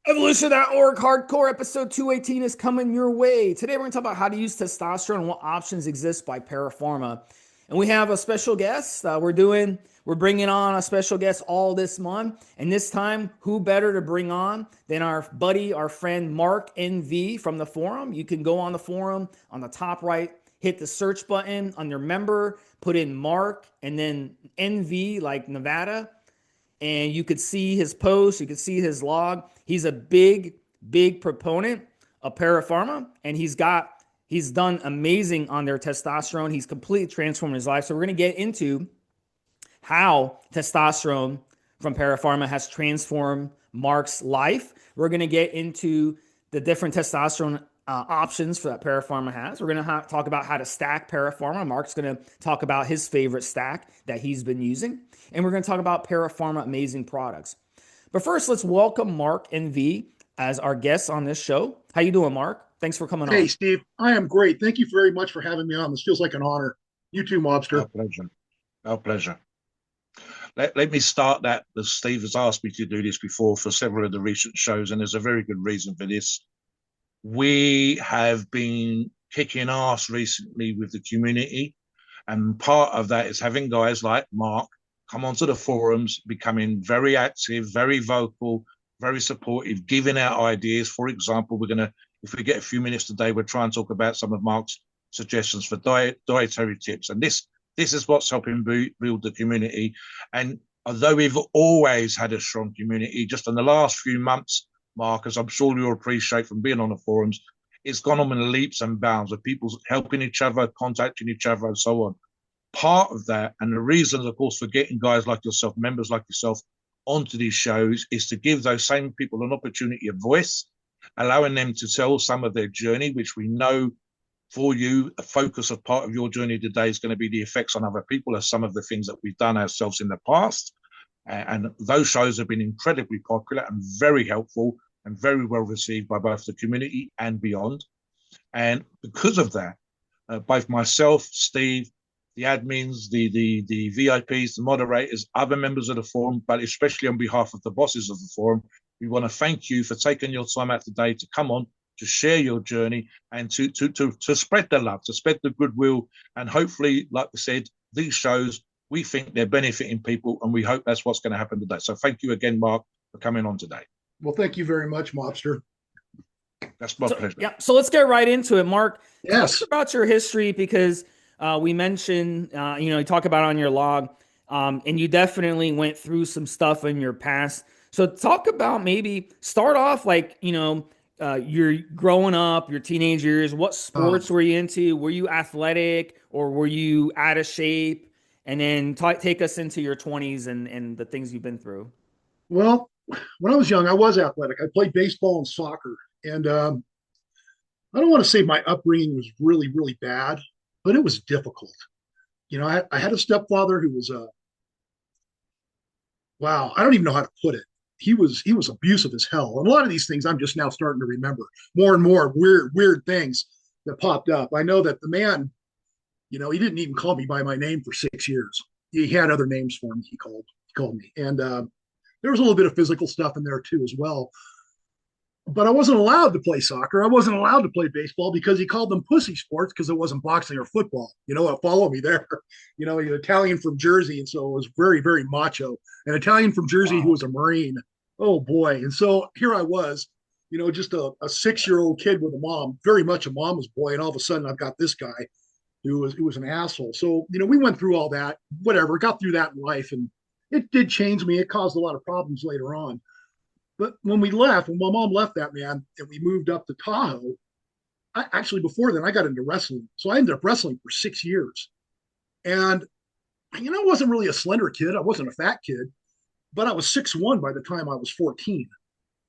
Evolutionary.org hardcore episode 218 is coming your way. Today we're going to talk about how to use testosterone and what options exist by ParaPharma. And we have a special guest. We're bringing on a special guest all this month. And this time, who better to bring on than our buddy, our friend MarkNV from the forum. You can go on the forum on the top right, hit the search button on your member, put in Mark and then NV like Nevada, and you could see his posts, you could see his log. He's a big proponent of ParaPharma, and he's done amazing on their testosterone. He's completely transformed his life. So we're going to get into how testosterone from ParaPharma has transformed Mark's life. We're going to get into the different testosterone options for that ParaPharma has. We're going to talk about how to stack ParaPharma. Mark's going to talk about his favorite stack that he's been using. And we're going to talk about ParaPharma amazing products. But first, let's welcome Mark and V as our guests on this show. How you doing, Mark? Thanks for coming Hey, on. Steve, I am great. Thank you very much for having me on. This feels like an honor. You too, Mobster. Our pleasure. Our pleasure. Let me start that, as Steve has asked me to do this before for several of the recent shows, and there's a very good reason for this. We have been kicking ass recently with the community, and part of that is having guys like Mark come onto the forums, becoming very active, very vocal, very supportive, giving out ideas. For example, if we get a few minutes today, we'll try and talk about some of Mark's suggestions for dietary tips. And this is what's helping build the community. And although we've always had a strong community, just in the last few months, Mark, as I'm sure you'll appreciate from being on the forums, it's gone on in leaps and bounds of people helping each other, contacting each other, and so on. Part of that, and the reason, of course, for getting guys like yourself, members like yourself, onto these shows is to give those same people an opportunity of voice, allowing them to tell some of their journey, which we know for you, a focus of part of your journey today is going to be the effects on other people of some of the things that we've done ourselves in the past. And those shows have been incredibly popular and very helpful and very well received by both the community and beyond. And because of that, both myself, Steve, the admins, the VIPs, the moderators, other members of the forum, but especially on behalf of the bosses of the forum, we want to thank you for taking your time out today to come on, to share your journey, and to spread the love, to spread the goodwill. And hopefully, like I said, these shows, we think they're benefiting people, and we hope that's what's going to happen today. So thank you again, Mark, for coming on today. Well, thank you very much, Mobster. That's my pleasure. Yeah, so let's get right into it, Mark. Yes. Talk about your history because we mentioned, you talk about on your log, and you definitely went through some stuff in your past. So talk about maybe start off like, you're growing up, your teenage years. What sports were you into? Were you athletic or were you out of shape? And then take us into your 20s and the things you've been through. Well, when I was young, I was athletic. I played baseball and soccer. And I don't want to say my upbringing was really, really bad, but it was difficult. I had a stepfather who was, wow, I don't even know how to put it. He was abusive as hell. And a lot of these things I'm just now starting to remember more and more weird things that popped up. I know that the man, he didn't even call me by my name for 6 years. He had other names for me. He called me, and there was a little bit of physical stuff in there too as well. But I wasn't allowed to play soccer. I wasn't allowed to play baseball because he called them pussy sports because it wasn't boxing or football. Follow me there. He's Italian from Jersey, and so it was very, very macho. An Italian from Jersey who was a Marine. Oh boy! And so here I was, just a 6-year-old kid with a mom, very much a mama's boy, and all of a sudden I've got this guy who was an asshole. So we went through all that, whatever, got through that in life, and it did change me. It caused a lot of problems later on. But when my mom left that man and we moved up to Tahoe, before then I got into wrestling. So I ended up wrestling for 6 years. And, I wasn't really a slender kid. I wasn't a fat kid, but I was 6'1" by the time I was 14.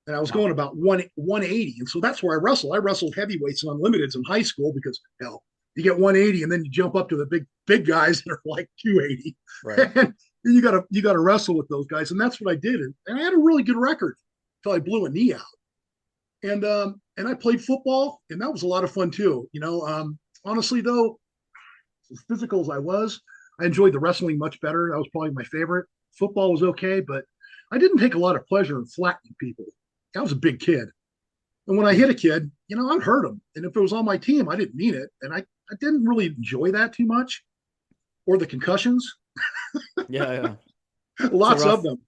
And I was going about 180. And so that's where I wrestled. I wrestled heavyweights and unlimiteds in high school because, hell, you get 180 and then you jump up to the big guys that are like 280. Right. And you gotta wrestle with those guys. And that's what I did. And I had a really good record until I blew a knee out. And I played football, and that was a lot of fun too. Honestly though, as physical as I enjoyed the wrestling much better. That was probably my favorite. Football was okay, but I didn't take a lot of pleasure in flattening people. I was a big kid. And when I hit a kid, you know, I'd hurt him. And if it was on my team, I didn't mean it. And I didn't really enjoy that too much, or the concussions. Yeah. Lots of them.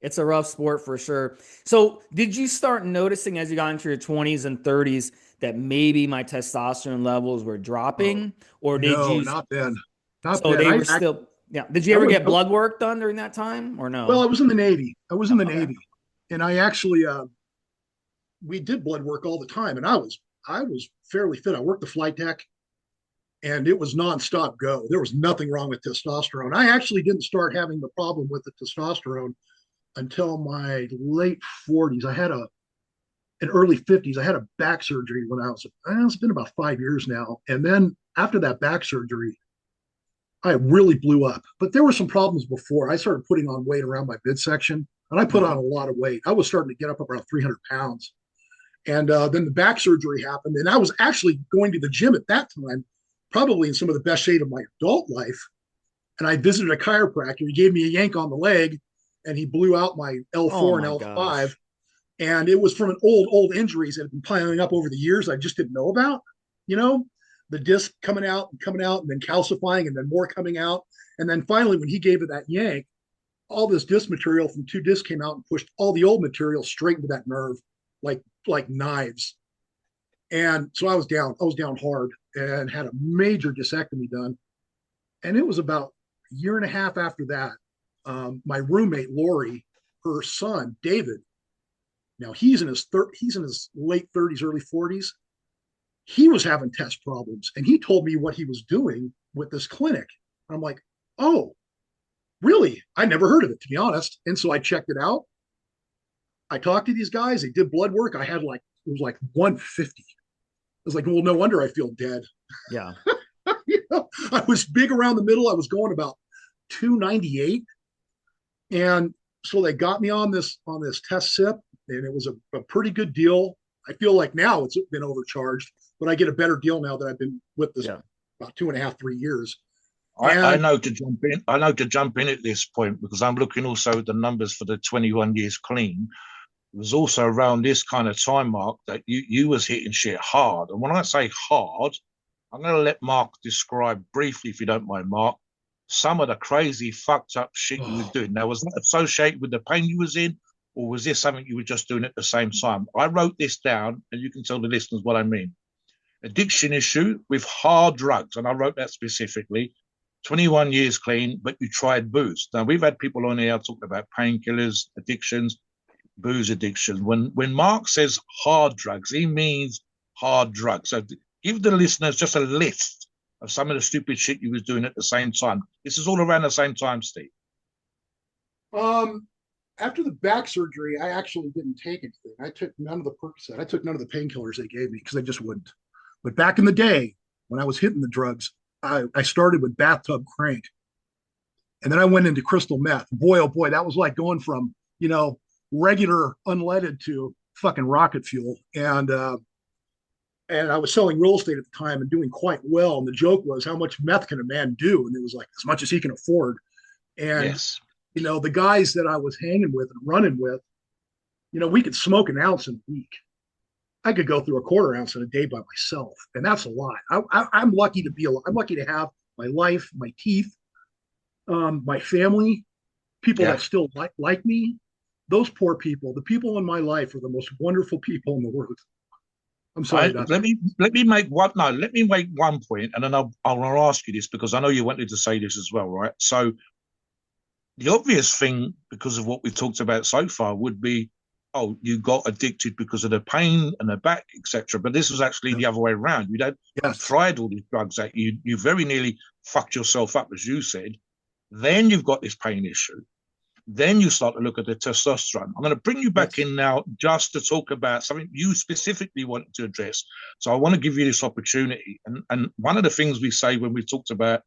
It's a rough sport for sure. So did you start noticing as you got into your 20s and 30s that maybe my testosterone levels were dropping? Or did No, you? not then. Not So then. they were still, yeah. Did you ever get blood work done during that time or no? Well, I was in the Navy. I was in the Okay. Navy. And I actually, we did blood work all the time. And I was fairly fit. I worked the flight deck and it was nonstop go. There was nothing wrong with testosterone. I actually didn't start having the problem with the testosterone until my late 40s. I had in early 50s, I had a back surgery when it's been about 5 years now. And then after that back surgery, I really blew up. But there were some problems before. I started putting on weight around my midsection, and I put on a lot of weight. I was starting to get up around 300 pounds. And then the back surgery happened, and I was actually going to the gym at that time, probably in some of the best shape of my adult life. And I visited a chiropractor. He gave me a yank on the leg, and he blew out my L4 and L5. Gosh. And it was from an old injuries that had been piling up over the years I just didn't know about, you know, the disc coming out, and then calcifying, and then more coming out. And then finally, when he gave it that yank, all this disc material from 2 discs came out and pushed all the old material straight into that nerve, like knives. And so I was down hard and had a major discectomy done. And it was about a year and a half after that, my roommate, Lori, her son, David, now he's in his late 30s, early 40s. He was having test problems, and he told me what he was doing with this clinic. I'm like, oh, really? I never heard of it, to be honest. And so I checked it out. I talked to these guys. They did blood work. I had it was like 150. I was like, well, no wonder I feel dead. Yeah. You know, I was big around the middle. I was going about 298. And so they got me on this test sip, and it was a pretty good deal. I feel like now it's been overcharged, but I get a better deal now that I've been with this about 2.5, 3 years. I know to jump in. I know to jump in at this point because I'm looking also at the numbers for the 21 years clean. It was also around this kind of time mark that you was hitting shit hard. And when I say hard, I'm going to let Mark describe briefly, if you don't mind, Mark, some of the crazy fucked up shit you were doing. Now, was that associated with the pain you was in, or was this something you were just doing at the same time? I wrote this down, and you can tell the listeners what I mean. Addiction issue with hard drugs, and I wrote that specifically. 21 years clean, but you tried booze. Now, we've had people on here talking about painkillers, addictions, booze addiction. When Mark says hard drugs, he means hard drugs. So give the listeners just a list of some of the stupid shit you was doing at the same time. This is all around the same time, Steve. After the back surgery, I actually didn't take anything. I took none of the Percocet. I took none of the painkillers they gave me because I just wouldn't. But back in the day, when I was hitting the drugs, I started with bathtub crank. And then I went into crystal meth. Boy, oh boy, that was like going from, regular unleaded to fucking rocket fuel. And I was selling real estate at the time and doing quite well. And the joke was, how much meth can a man do? And it was like, as much as he can afford. And, yes. The guys that I was hanging with and running with, we could smoke an ounce in a week. I could go through a quarter ounce in a day by myself. And that's a lot. I'm lucky to be alive. I'm lucky to have my life, my teeth, my family, people that still like me. Those poor people, the people in my life are the most wonderful people in the world. I'm sorry. Let me make one point, and then I'll ask you this because I know you wanted to say this as well, right? So the obvious thing, because of what we've talked about so far, would be, oh, you got addicted because of the pain and the back, etc. But this was actually the other way around. You tried all these drugs that you very nearly fucked yourself up, as you said. Then you've got this pain issue. Then you start to look at the testosterone. I'm going to bring you back in now just to talk about something you specifically wanted to address. So I want to give you this opportunity. And one of the things we say when we talked about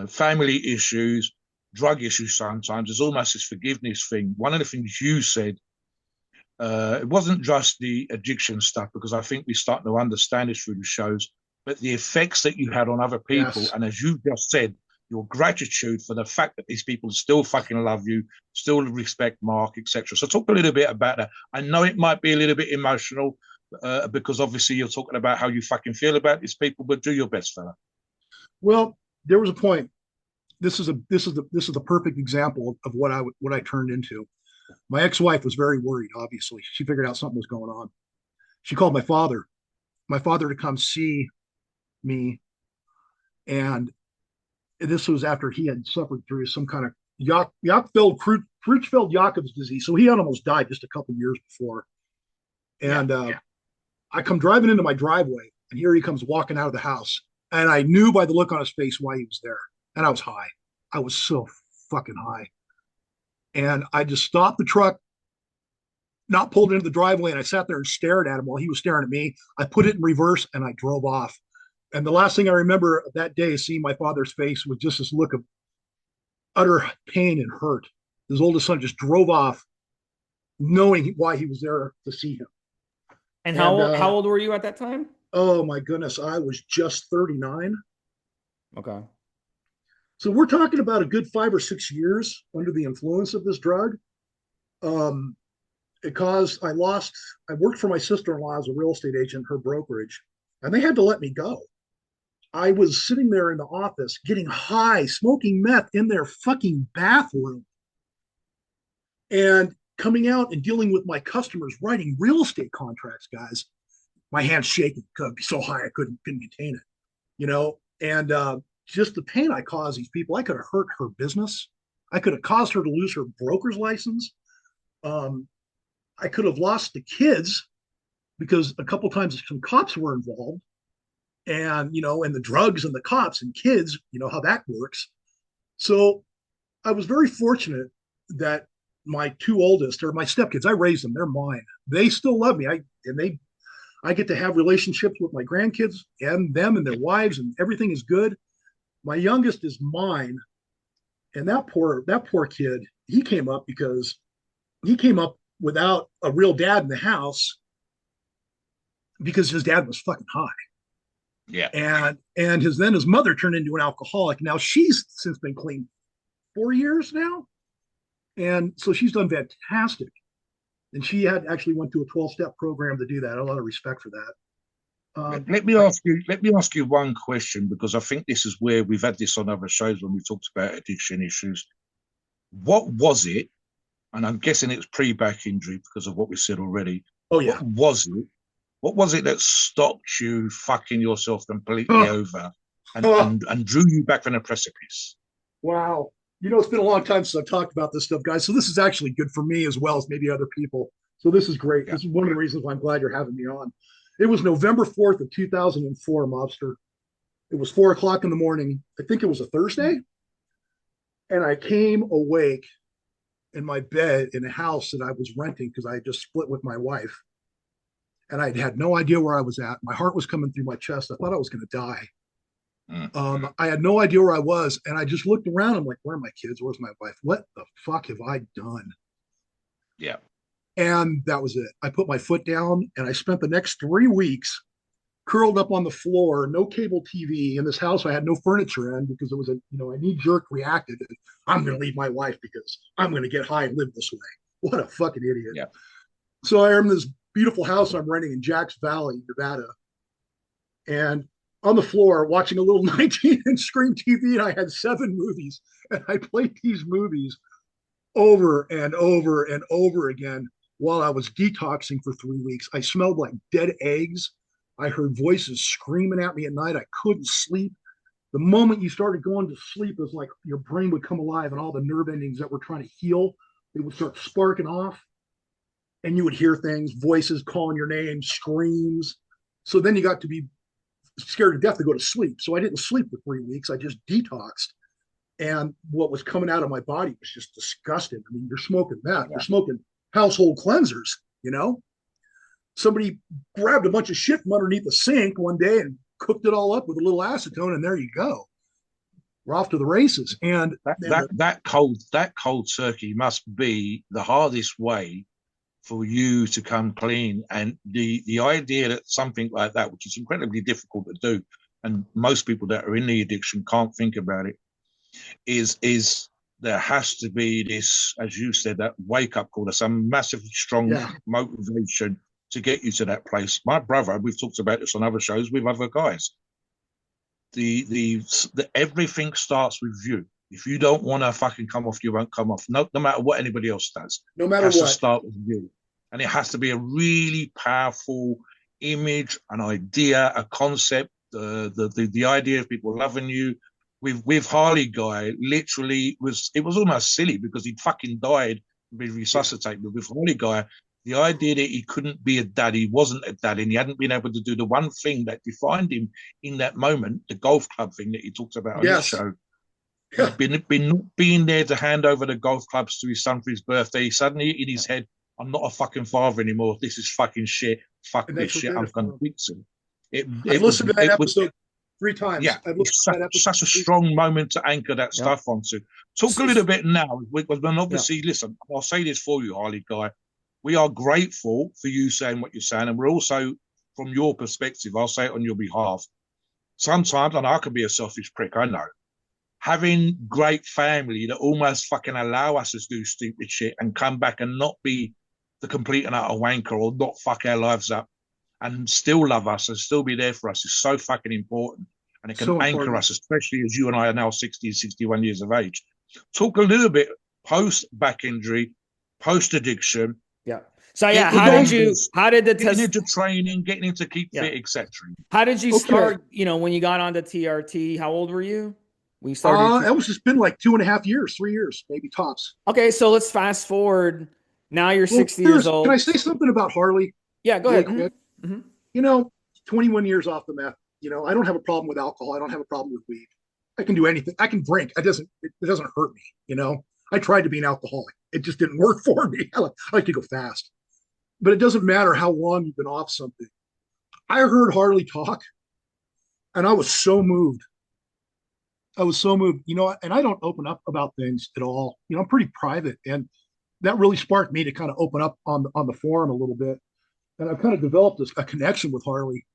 family issues, drug issues sometimes, is almost this forgiveness thing. One of the things you said, it wasn't just the addiction stuff, because I think we're starting to understand this through the shows, but the effects that you had on other people. Yes. And as you just said, your gratitude for the fact that these people still fucking love you, still respect Mark, etc. So talk a little bit about that. I know it might be a little bit emotional because obviously you're talking about how you fucking feel about these people, but do your best, fella. Well, there was a point. This is the perfect example of what I turned into. My ex-wife was very worried. Obviously, she figured out something was going on. She called my father to come see me, and this was after he had suffered through some kind of Creutzfeldt-Jakob's disease. So he had almost died just a couple years before. And I come driving into my driveway, and here he comes walking out of the house. And I knew by the look on his face why he was there. And I was high. I was so fucking high. And I just stopped the truck, not pulled into the driveway, and I sat there and stared at him while he was staring at me. I put it in reverse, and I drove off. And the last thing I remember that day is seeing my father's face with just this look of utter pain and hurt. His oldest son just drove off, knowing why he was there to see him. And how old were you at that time? Oh my goodness, I was just 39. Okay. So we're talking about a good 5 or 6 years under the influence of this drug. Because I worked for my sister-in-law as a real estate agent, her brokerage, and they had to let me go. I was sitting there in the office getting high, smoking meth in their fucking bathroom, and coming out and dealing with my customers, writing real estate contracts, guys. My hands shaking because I'd be so high I couldn't contain it, and just the pain I caused these people. I could have hurt her business. I could have caused her to lose her broker's license. I could have lost the kids because a couple times some cops were involved, and and the drugs and the cops and kids, how that works. So I was very fortunate that my two oldest, or my stepkids, I raised them. They're mine. They still love me. I get to have relationships with my grandkids and them and their wives, and everything is good. My youngest is mine, and that poor kid, he came up without a real dad in the house because his dad was fucking high. Yeah. And his mother turned into an alcoholic. Now she's since been clean 4 years now. And so she's done fantastic. And she had actually went to a 12-step program to do that. I have a lot of respect for that. Let me ask you one question, because I think this is where we've had this on other shows when we talked about addiction issues. What was it? And I'm guessing it was pre-back injury because of what we said already. Oh yeah. What was it that stopped you fucking yourself completely over and drew you back from the precipice? Wow. It's been a long time since I've talked about this stuff, guys. So this is actually good for me as well as maybe other people. So this is great. Yeah. This is one of the reasons why I'm glad you're having me on. It was November 4th of 2004, Mobster. It was 4 o'clock in the morning. I think it was a Thursday. And I came awake in my bed in a house that I was renting because I had just split with my wife. And I had no idea where I was at. My heart was coming through my chest. I thought I was going to die. I had no idea where I was. And I just looked around. I'm like, where are my kids? Where's my wife? What the fuck have I done? Yeah. And that was it. I put my foot down, and I spent the next 3 weeks curled up on the floor, no cable TV in this house. I had no furniture in because it was I knee-jerk reacted. I'm going to leave my wife because I'm going to get high and live this way. What a fucking idiot. Yeah. So I am in this beautiful house I'm renting in Jacks Valley, Nevada. And on the floor watching a little 19-inch screen TV, and I had 7 movies. And I played these movies over and over and over again while I was detoxing for 3 weeks. I smelled like dead eggs. I heard voices screaming at me at night. I couldn't sleep. The moment you started going to sleep, it was like your brain would come alive, and all the nerve endings that were trying to heal, they would start sparking off. And you would hear things, voices calling your name, screams. So then you got to be scared to death to go to sleep. So I didn't sleep for 3 weeks. I just detoxed. And what was coming out of my body was just disgusting. I mean, you're smoking meth. You're smoking household cleansers, Somebody grabbed a bunch of shit from underneath the sink one day and cooked it all up with a little acetone, and there you go. We're off to the races. And that cold turkey must be the hardest way for you to come clean. And the idea that something like that, which is incredibly difficult to do, and most people that are in the addiction can't think about it. is there has to be this, as you said, that wake up call, some massively strong motivation to get you to that place. My brother, we've talked about this on other shows with other guys. The everything starts with you. If you don't want to fucking come off, you won't come off. No matter what anybody else does. No matter what. It has what. to start with you. And it has to be a really powerful image, an idea, a concept, the idea of people loving you. With Harley Guy, literally it was almost silly because he'd fucking died and been resuscitated. But with Harley Guy, the idea that he couldn't be a dad, he wasn't a dad, and he hadn't been able to do the one thing that defined him in that moment, the golf club thing that he talks about on his show. Being there to hand over the golf clubs to his son for his birthday, suddenly in his head, I'm not a fucking father anymore. This is fucking shit. Fuck this shit. I'm going to fix it. I listened to that episode 3 times. Yeah, it's such a strong moment to anchor that stuff onto. Talk a little bit now, because obviously, listen, I'll say this for you, Harley Guy. We are grateful for you saying what you're saying, and we're also, from your perspective, I'll say it on your behalf. Sometimes, and I can be a selfish prick, I know, having great family that almost fucking allow us to do stupid shit and come back and not be the complete and utter wanker or not fuck our lives up and still love us and still be there for us is so fucking important. And it can anchor us, especially as you and I are now 60 and 61 years of age. Talk a little bit post-back injury, post-addiction. Yeah. So how did the getting into training, getting into keep fit, etc. How did you start, when you got onto TRT? How old were you? We started. That was just been like 2.5 years, 3 years, maybe tops. Okay, so let's fast forward. Now you're 60 years old. Can I say something about Harley? Yeah, go ahead. Mm-hmm. 21 years off the meth. I don't have a problem with alcohol. I don't have a problem with weed. I can do anything. I can drink. It doesn't hurt me. I tried to be an alcoholic. It just didn't work for me. I like to go fast. But it doesn't matter how long you've been off something. I heard Harley talk, and I was so moved. And I don't open up about things at all. I'm pretty private, and that really sparked me to kind of open up on the forum a little bit. And I've kind of developed a connection with Harley.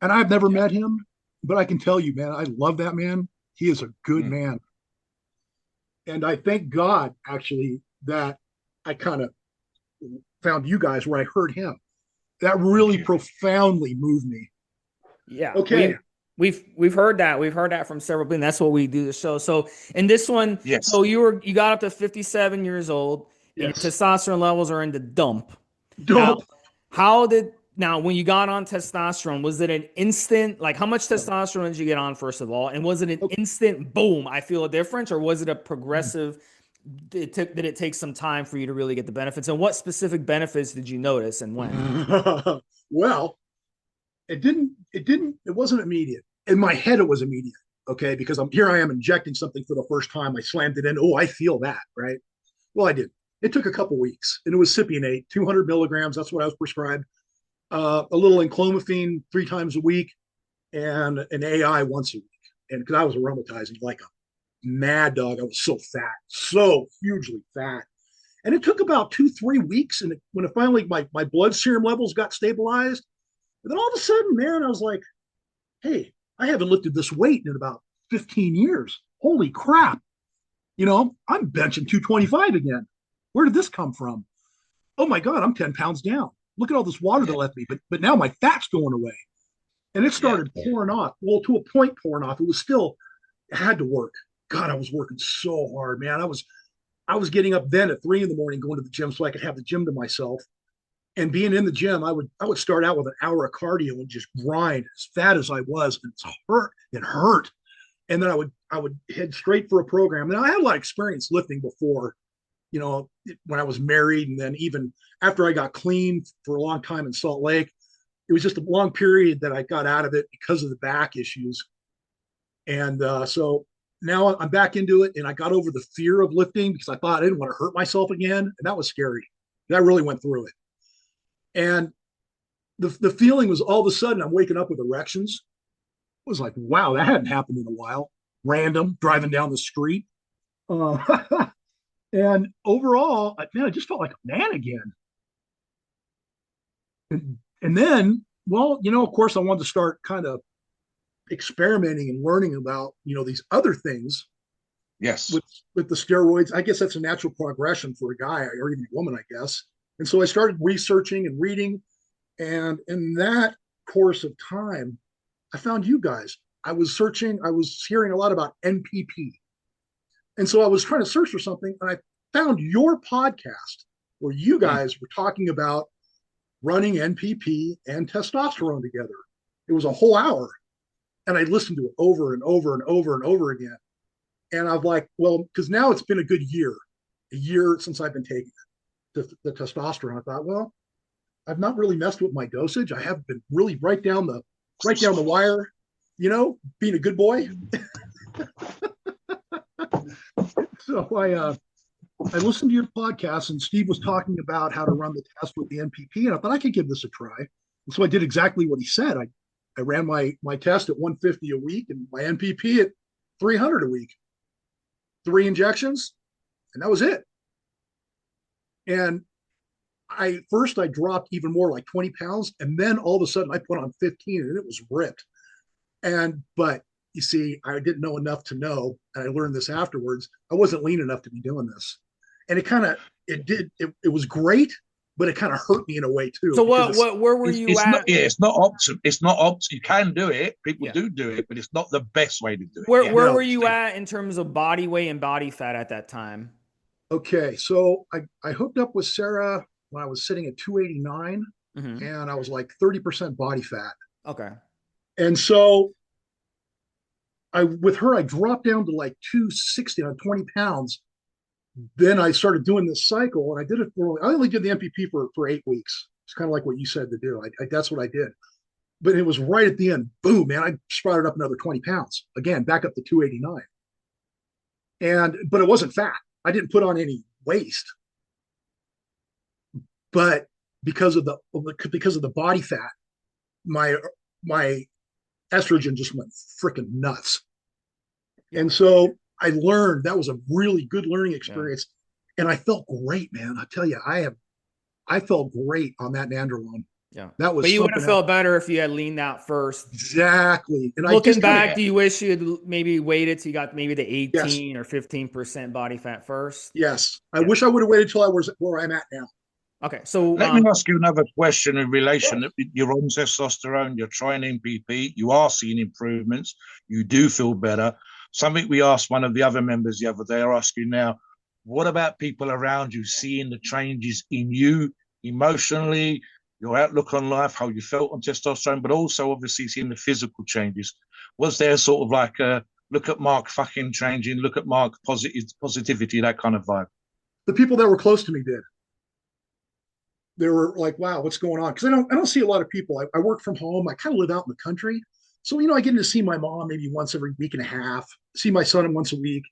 And I've never met him, but I can tell you, man, I love that man. He is a good man. And I thank God, actually, that I kind of found you guys where I heard him. That really profoundly moved me. Yeah. Okay. We've heard that. We've heard that from several people. And that's what we do the show. So in this one, so you got up to 57 years old. And your testosterone levels are in the dump. Now, when you got on testosterone, was it an instant, like how much testosterone did you get on, first of all? And was it an instant boom, I feel a difference? Or was it a progressive, did it take some time for you to really get the benefits? And what specific benefits did you notice and when? Well, it wasn't immediate. In my head, it was immediate. Okay. Because I am injecting something for the first time. I slammed it in. Oh, I feel that. Right. Well, I did. It took a couple weeks, and it was Cypionate, 200 milligrams. That's what I was prescribed. A little enclomiphene 3 times a week, and an AI once a week. And because I was aromatizing like a mad dog, I was so fat, so hugely fat. And it took about 2-3 weeks. And when it finally, my blood serum levels got stabilized, and then all of a sudden, man, I was like, hey, I haven't lifted this weight in about 15 years. Holy crap. I'm benching 225 again. Where did this come from? Oh my God, I'm 10 pounds down. Look at all this water that left me, but now my fat's going away. And it started pouring off. Well, to a point pouring off. It had to work. God, I was working so hard, man. I was getting up then at 3 a.m. going to the gym so I could have the gym to myself. And being in the gym, I would start out with an hour of cardio and just grind as fat as I was. And it hurt. And then I would head straight for a program. And I had a lot of experience lifting before, when I was married, and then even after I got clean for a long time in Salt Lake. It was just a long period that I got out of it because of the back issues. And so now I'm back into it, and I got over the fear of lifting because I thought I didn't want to hurt myself again. And that was scary. I really went through it. And the feeling was all of a sudden I'm waking up with erections. It was like, wow, that hadn't happened in a while. Random, driving down the street. And overall, man, I just felt like a man again. And then, well, of course, I wanted to start kind of experimenting and learning about, these other things. Yes. with the steroids. I guess that's a natural progression for a guy or even a woman, I guess. And so I started researching and reading. And in that course of time, I found you guys. I was hearing a lot about NPP. And so I was trying to search for something, and I found your podcast where you guys were talking about running NPP and testosterone together. It was a whole hour. And I listened to it over and over and over and over again. And I'm like, well, because now it's been a year since I've been taking the testosterone. I thought, well, I've not really messed with my dosage. I have been really right down the wire, being a good boy. So I listened to your podcast, and Steve was talking about how to run the test with the NPP, and I thought I could give this a try. And so I did exactly what he said. I ran my test at 150 a week and my NPP at 300 a week. 3 injections, and that was it. And I dropped even more, like 20 pounds, and then all of a sudden I put on 15, and it was ripped. But you see, I didn't know enough to know, and I learned this afterwards. I wasn't lean enough to be doing this, and it was great, but it kind of hurt me in a way too. So where were you at? It's not optimal. It's not optimal. You can do it. People do it, but it's not the best way to do it. Where were you at in terms of body weight and body fat at that time? Okay, so I hooked up with Sarah when I was sitting at 289, and I was like 30% body fat. Okay. And so with her, I dropped down to like 260 on 20 pounds. Then I started doing this cycle, and I did it I only did the NPP for 8 weeks. It's kind of like what you said to do. That's what I did. But it was right at the end, boom, man, I sprouted up another 20 pounds. Again, back up to 289. But it wasn't fat. I didn't put on any waste. But because of the body fat, my estrogen just went freaking nuts. And so I learned, that was a really good learning experience. And I felt great, man. I tell you, I felt great on that nandrolone. Yeah. That was, but you would have felt better if you had leaned out first. Exactly. And looking back, do you wish you had maybe waited till you got maybe the 18 or 15% body fat first? Yes. I wish I would have waited till I was where I'm at now. Okay. So let me ask you another question in relation. You're on testosterone, you're trying NPP, you are seeing improvements, you do feel better. Something we asked one of the other members the other day, are asking now, what about people around you seeing the changes in you emotionally, your outlook on life, how you felt on testosterone, but also obviously seeing the physical changes? Was there sort of like a look at Mark fucking changing, look at Mark positivity, that kind of vibe? The people that were close to me did. They were like, wow, what's going on? Because I don't see a lot of people. I work from home. I kind of live out in the country. So, I get to see my mom maybe once every week and a half, see my son once a week.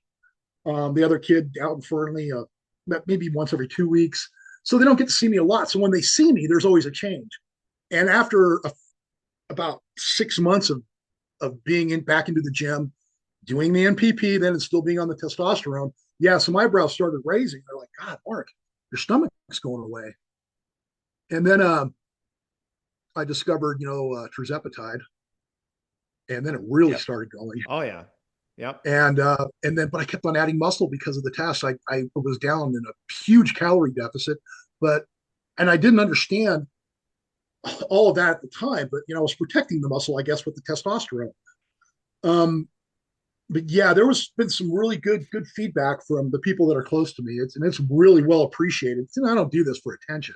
The other kid out in Fernley, maybe once every 2 weeks. So they don't get to see me a lot. So when they see me, there's always a change. And after about 6 months of being back into the gym, doing the NPP, then and still being on the testosterone, so my eyebrows started raising. They're like, God, Mark, your stomach's going away. And then I discovered, tirzepatide, and then it really started going. Oh yeah, yep. And then, but I kept on adding muscle because of the test. I was down in a huge calorie deficit, and I didn't understand all of that at the time. But I was protecting the muscle, I guess, with the testosterone. But yeah, there was been some really good feedback from the people that are close to me. It's really well appreciated. I don't do this for attention.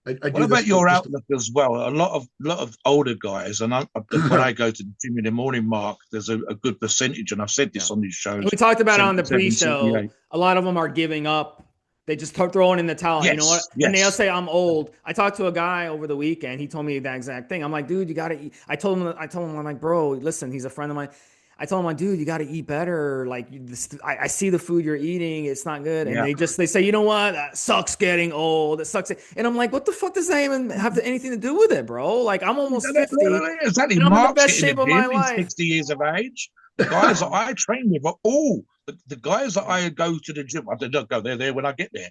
What about your outlook as well? A lot of older guys, and when I go to the gym in the morning, Mark, there's a good percentage, and I've said this on these shows. We talked about it on the pre-show. A lot of them are giving up. They just start throwing in the towel. You know what? And they'll say, I'm old. I talked to a guy over the weekend. He told me that exact thing. I'm like, dude, you got to eat. I told him, I'm like, bro, listen, he's a friend of mine. I told him, like, dude, you got to eat better. Like, I see the food you're eating. It's not good. And they say, you know what? That sucks getting old. It sucks. And I'm like, what the fuck does that even have anything to do with it, bro? Like, I'm almost 50. Exactly. And I'm in the best Mark's shape of my life. 60 years of age. The guys that I train with are all the guys that I go to the gym. I don't go there when I get there.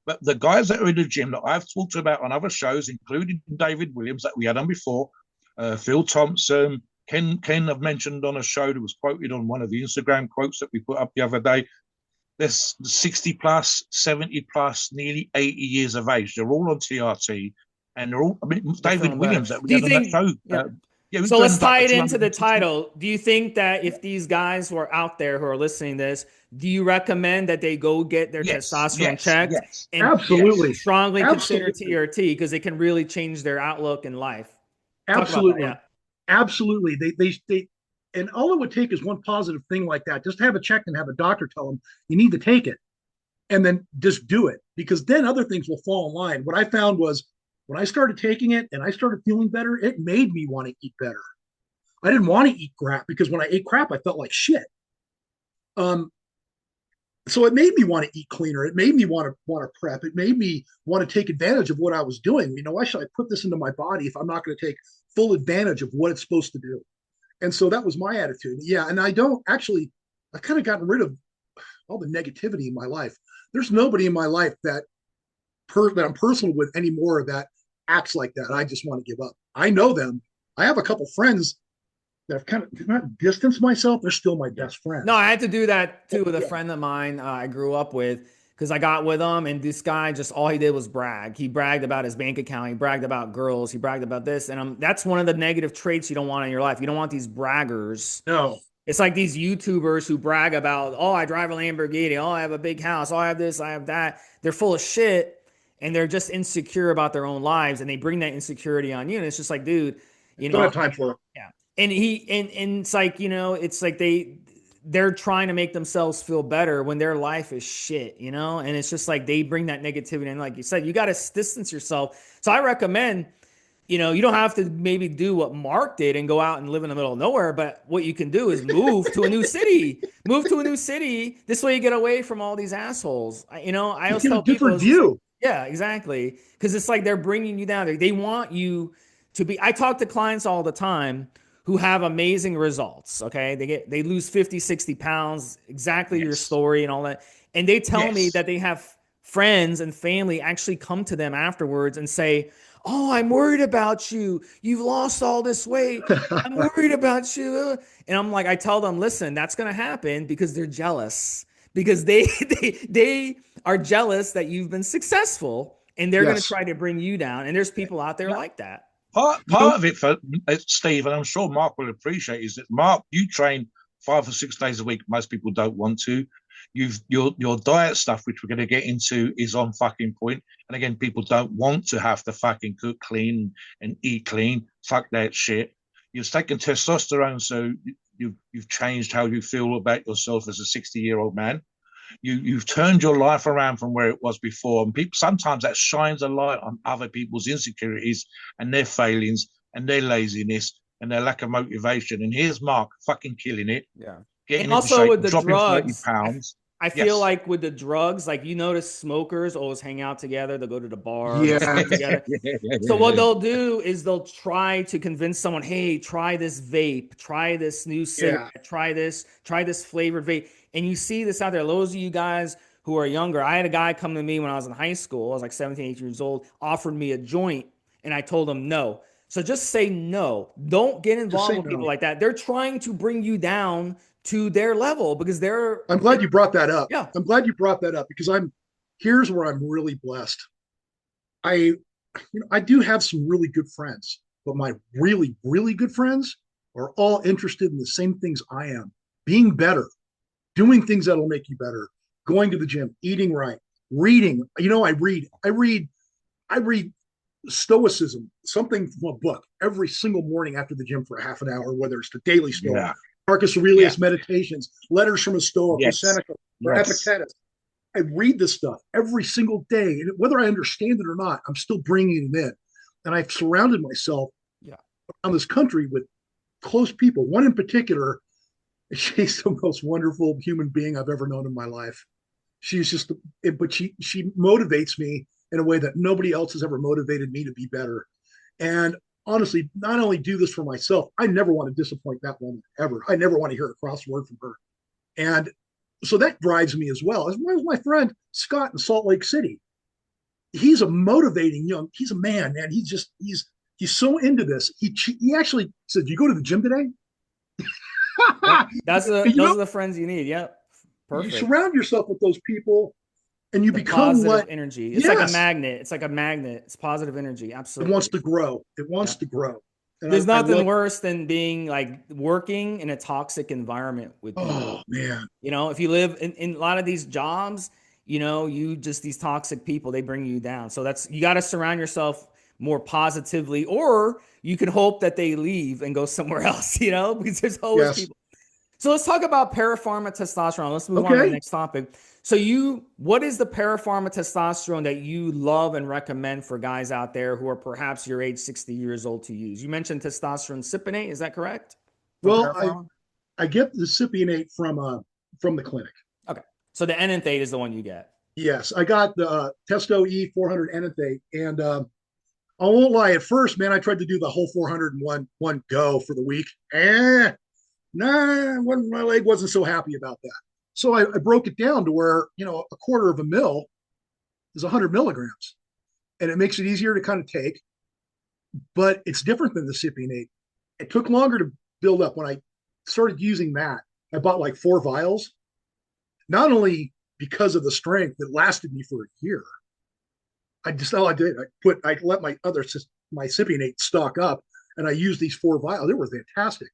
But the guys that are in the gym that I've talked about on other shows, including David Williams that we had on before, Phil Thompson, Ken have mentioned on a show that was quoted on one of the Instagram quotes that we put up the other day. There's 60 plus, 70 plus, nearly 80 years of age. They're all on TRT, and they're all. I mean, David Williams that we had on that show. Yeah. Yeah, So let's tie it into the 260. title. Do you think that if these guys who are out there who are listening to this, do you recommend that they go get their testosterone checked? Yes, And absolutely, strongly consider absolutely. TRT because it can really change their outlook in life? Absolutely. Talk about that, Absolutely. They, and all it would take is one positive thing like that. Just have it checked and have a doctor tell them you need to take it, and then just do it, because then other things will fall in line. What I found was when I started taking it and I started feeling better, it made me want to eat better. I didn't want to eat crap, because when I ate crap, I felt like shit. So it made me want to eat cleaner. It made me want to prep. It made me want to take advantage of what I was doing. You know, why should I put this into my body if I'm not going to take full advantage of what it's supposed to do? And so that was my attitude. Yeah, and I don't actually. I've kind of gotten rid of all the negativity in my life. There's nobody in my life that I'm personal with anymore that acts like that. I just want to give up. I know them. I have a couple friends that I've kind of not distanced myself. They're still my best friends. No, I had to do that too with a friend of mine I grew up with, because I got with him and this guy just all he did was brag. He bragged about his bank account. He bragged about girls. He bragged about this. And that's one of the negative traits you don't want in your life. You don't want these braggers. No. It's like these YouTubers who brag about, oh, I drive a Lamborghini. Oh, I have a big house. Oh, I have this. I have that. They're full of shit and they're just insecure about their own lives. And they bring that insecurity on you. And it's just like, dude, you know, don't have time for it. Yeah. And it's like, you know, it's like they're trying to make themselves feel better when their life is shit, you know? And it's just like they bring that negativity. And like you said, you got to distance yourself. So I recommend, you know, you don't have to maybe do what Mark did and go out and live in the middle of nowhere, but what you can do is move to a new city. Move to a new city. This way you get away from all these assholes. You know, I always tell people, different view. Like, yeah, exactly. Because it's like they're bringing you down. They want you to be. I talk to clients all the time who have amazing results. Okay. They lose 50, 60 pounds, exactly your story and all that. And they tell me that they have friends and family actually come to them afterwards and say, oh, I'm worried about you. You've lost all this weight. I'm worried about you. And I'm like, I tell them, listen, that's going to happen because they're jealous, because they are jealous that you've been successful and they're going to try to bring you down. And there's people out there like that. Part of it for Steve, and I'm sure Mark will appreciate, is that Mark, you train 5 or 6 days a week. Most people don't want to. Your diet stuff, which we're going to get into, is on fucking point. And again, people don't want to have to fucking cook clean and eat clean. Fuck that shit. You've taken testosterone, so you've changed how you feel about yourself as a 60-year-old man. You've turned your life around from where it was before, and people sometimes that shines a light on other people's insecurities and their failings and their laziness and their lack of motivation. And here's Mark fucking killing it. Yeah. Getting and also shape, with the dropping drugs, 30 pounds. I feel like with the drugs, like you notice smokers always hang out together. They'll go to the bar, they'll smoke together. So what they'll do is they'll try to convince someone, hey, try this vape, try this new cigarette, try this flavored vape. And you see this out there. Those of you guys who are younger, I had a guy come to me when I was in high school. I was like 17, 18 years old, offered me a joint, and I told him no. So just say no. Don't get involved with people like that. They're trying to bring you down to their level because I'm glad you brought that up. Yeah. I'm glad you brought that up because here's where I'm really blessed. I do have some really good friends, but my really, really good friends are all interested in the same things I am. Being better, doing things that'll make you better, going to the gym, eating right, reading. You know, I read Stoicism, something from a book every single morning after the gym for a half an hour, whether it's the Daily Stoic, Marcus Aurelius Meditations, Letters from a Stoic, or Seneca, or Epictetus. I read this stuff every single day, and whether I understand it or not, I'm still bringing it in. And I've surrounded myself around this country with close people. One in particular, she's the most wonderful human being I've ever known in my life. She's just, but she motivates me in a way that nobody else has ever motivated me to be better. And honestly, not only do this for myself, I never want to disappoint that woman ever. I never want to hear a cross word from her. And so that drives me as well. As well as my friend Scott in Salt Lake City. He's a motivating he's a man, man. He's so into this. He actually said, "You go to the gym today?" Those are the friends you need. Yep. You Perfect. surround yourself with those people and you The become positive what, energy. It's like a yes, magnet. It's like a magnet. It's positive energy. it wants Absolutely. to grow. It Yeah. wants to grow. And There's I nothing love, worse than being like working in a toxic environment with oh people. man. You know, if you live in a lot of these jobs, you know, these toxic people, they bring you down. So you got to surround yourself more positively, or you can hope that they leave and go somewhere else, you know, because there's always Yes. people. So let's talk about ParaPharma testosterone. Let's move on to the Okay. next topic. So what is the ParaPharma testosterone that you love and recommend for guys out there who are perhaps your age, 60 years old, to use? You mentioned testosterone cypionate. Is that correct? From Well, ParaPharma? I get the Cypionate from the clinic. Okay. So the enanthate is the one you get. Yes, I got the Testo E 400 enanthate, and I won't lie. At first, man, I tried to do the whole 401 one go for the week. My leg wasn't so happy about that. So I broke it down to where a quarter of a mil is 100 milligrams, and it makes it easier to kind of take. But it's different than the Cypionate. It took longer to build up. When I started using that, I bought like 4 vials. Not only because of the strength that lasted me for a year, all I did, I let my Cypionate stock up, and I used these 4 vials. They were fantastic,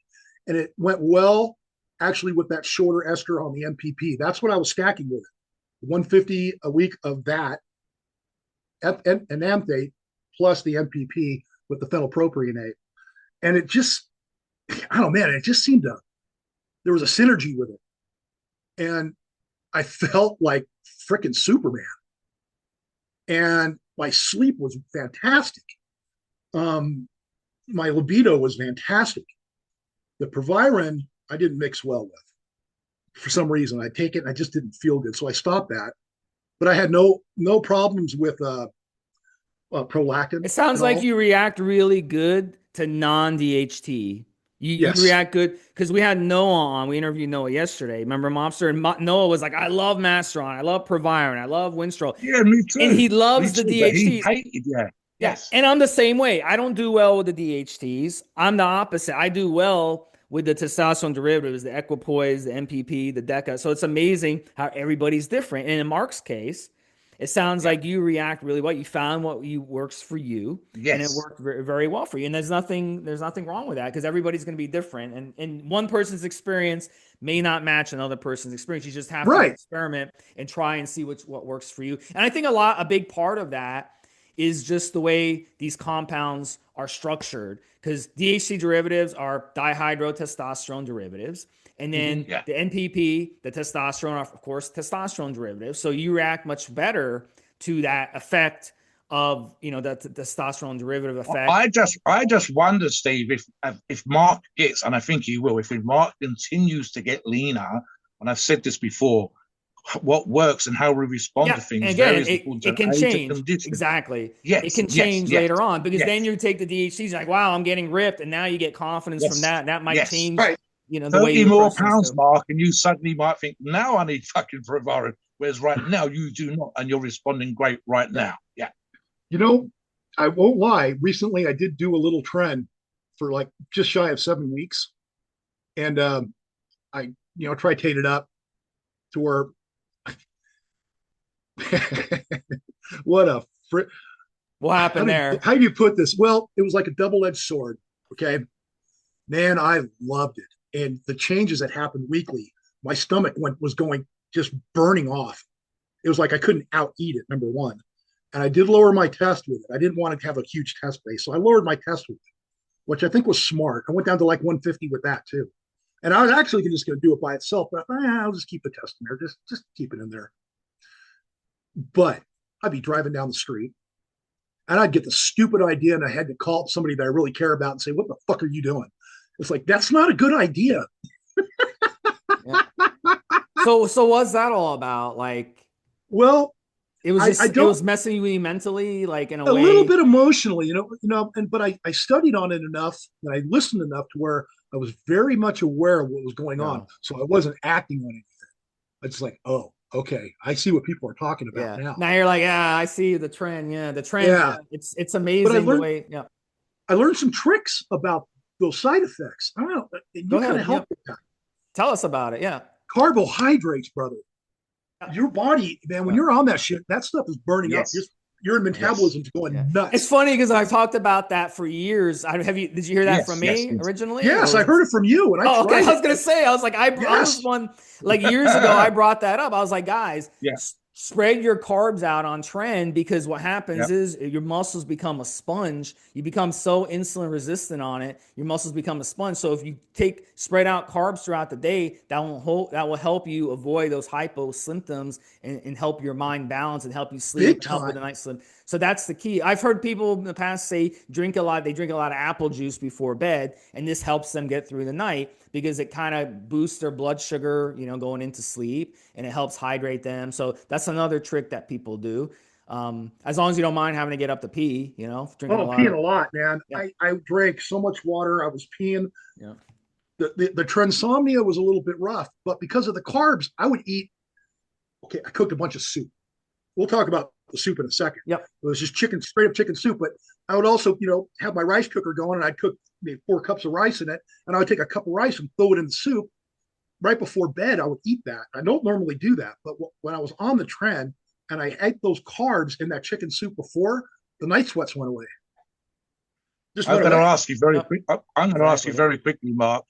and it went well actually with that shorter ester on the MPP. That's what I was stacking with it. 150 a week of that enanthate plus the MPP with the phenylpropionate, and it just, I don't know, man, it just seemed there was a synergy with it, and I felt like freaking Superman, and my sleep was fantastic. My libido was fantastic. The Proviron I didn't mix well with for some reason. I take it and I just didn't feel good, so I stopped that. But I had no problems with prolactin It sounds at like all. you react really good to non-DHT. You Yes, react good because we had Noah on. We interviewed Noah yesterday. Remember Mobster? And Noah was like, I love Masteron. I love Proviron. I love Winstrol. Yeah, me And too. he Me loves the too. But he DHTs. hated, yeah. Yeah. Yes. And I'm the same way. I don't do well with the DHTs. I'm the opposite. I do well with the testosterone derivatives, the equipoise, the MPP, the DECA. So it's amazing how everybody's different. And in Mark's case, it sounds Yeah. like you react really well. You found works for you, and it Yes. worked very, very well for you. And there's nothing wrong with that because everybody's going to be different. And one person's experience may not match another person's experience. You just have to right. experiment and try and see what works for you. And I think a big part of that is just the way these compounds are structured because DHT derivatives are dihydrotestosterone derivatives. And then Yeah. the NPP, the testosterone, are, of course, testosterone derivatives. So you react much better to that effect of, the testosterone derivative effect. I just wonder, Steve, if Mark gets, and I think he will, if Mark continues to get leaner, and I've said this before, what works and how we respond Yeah. to things And again, varies according it to can age and change. condition. Exactly. It Yes, can yes, change yes, later on because then yes, you take the DHCs like, wow, I'm getting ripped. And now you get confidence from yes, that. That might yes. change, Right. the way 30 you more approach things pounds, too. Mark, and you suddenly might think, now I need fucking Proviron. Whereas right now you do not, and you're responding great right Yeah. now. Yeah. You know, I won't lie. Recently, I did do a little trend for like just shy of 7 weeks, and I tritated up to where what a What happened there? how do you put this? Well, it was like a double-edged sword. Okay, man, I loved it, and the changes that happened weekly. My stomach was going just burning off. It was like I couldn't out eat it. Number one, and I did lower my test with it. I didn't want to have a huge test base, so I lowered my test with it, which I think was smart. I went down to like 150 with that too, and I was actually just going to do it by itself, but I'll just keep the test in there. Just keep it in there. But I'd be driving down the street and I'd get the stupid idea and I had to call somebody that I really care about and say, what the fuck are you doing? It's like, that's not a good idea. Yeah. So what's that all about? Like, Well, it was I it don't was messing with you mentally, like in a a little way. bit emotionally, but I studied on it enough and I listened enough to where I was very much aware of what was going on. No. So I wasn't acting on anything. It's like, oh, okay. I see what people are talking about Yeah. now. Now you're like, yeah, I see the trend. Yeah, the trend. Yeah. Yeah, it's But amazing the way. Yeah. I learned some tricks about those side effects. I don't know. Go You kind ahead. of Yeah. helped with that. Tell us about it. Yeah. Carbohydrates, brother. Your body, man, when you're on that shit, that stuff is burning up. Yes. Your Yes. metabolism's going It's nuts. funny because I've talked about that for years. Did you hear that from Yes. Yes. me Yes. originally? Or Yes, I was it? heard it from you, and I Oh, okay. I tried it. was gonna say, I was like, I was Yes. one like years ago. I brought that up. I was like, guys, Yeah. spread your carbs out on trend because what Yeah. happens is your muscles become a sponge. You become so insulin resistant on it, your muscles become a sponge. So if you spread out carbs throughout the day, that will help you avoid those hypo symptoms and help your mind balance and help you sleep Big and help with time. the night sleep. So that's the key. I've heard people in the past say they drink a lot of apple juice before bed, and this helps them get through the night because it kind of boosts their blood sugar, going into sleep, and it helps hydrate them. So that's another trick that people do. As long as you don't mind having to get up to pee, drinking a Oh, lot peeing of. a lot, man. Yeah. I drank so much water. I was peeing. Yeah. The transomnia was a little bit rough, but because of the carbs, I would eat. Okay, I cooked a bunch of soup. We'll talk about the soup in a second. Yep. It was just straight up chicken soup. But I would also, have my rice cooker going, and I'd cook maybe 4 cups of rice in it, and I would take a cup of rice and throw it in the soup. Right before bed, I would eat that. I don't normally do that, but when I was on the trend and I ate those carbs in that chicken soup before, the night sweats went away. Just I'm went going to away. ask you very Yep. quick. I'm going to ask you Exactly. very quickly, Mark.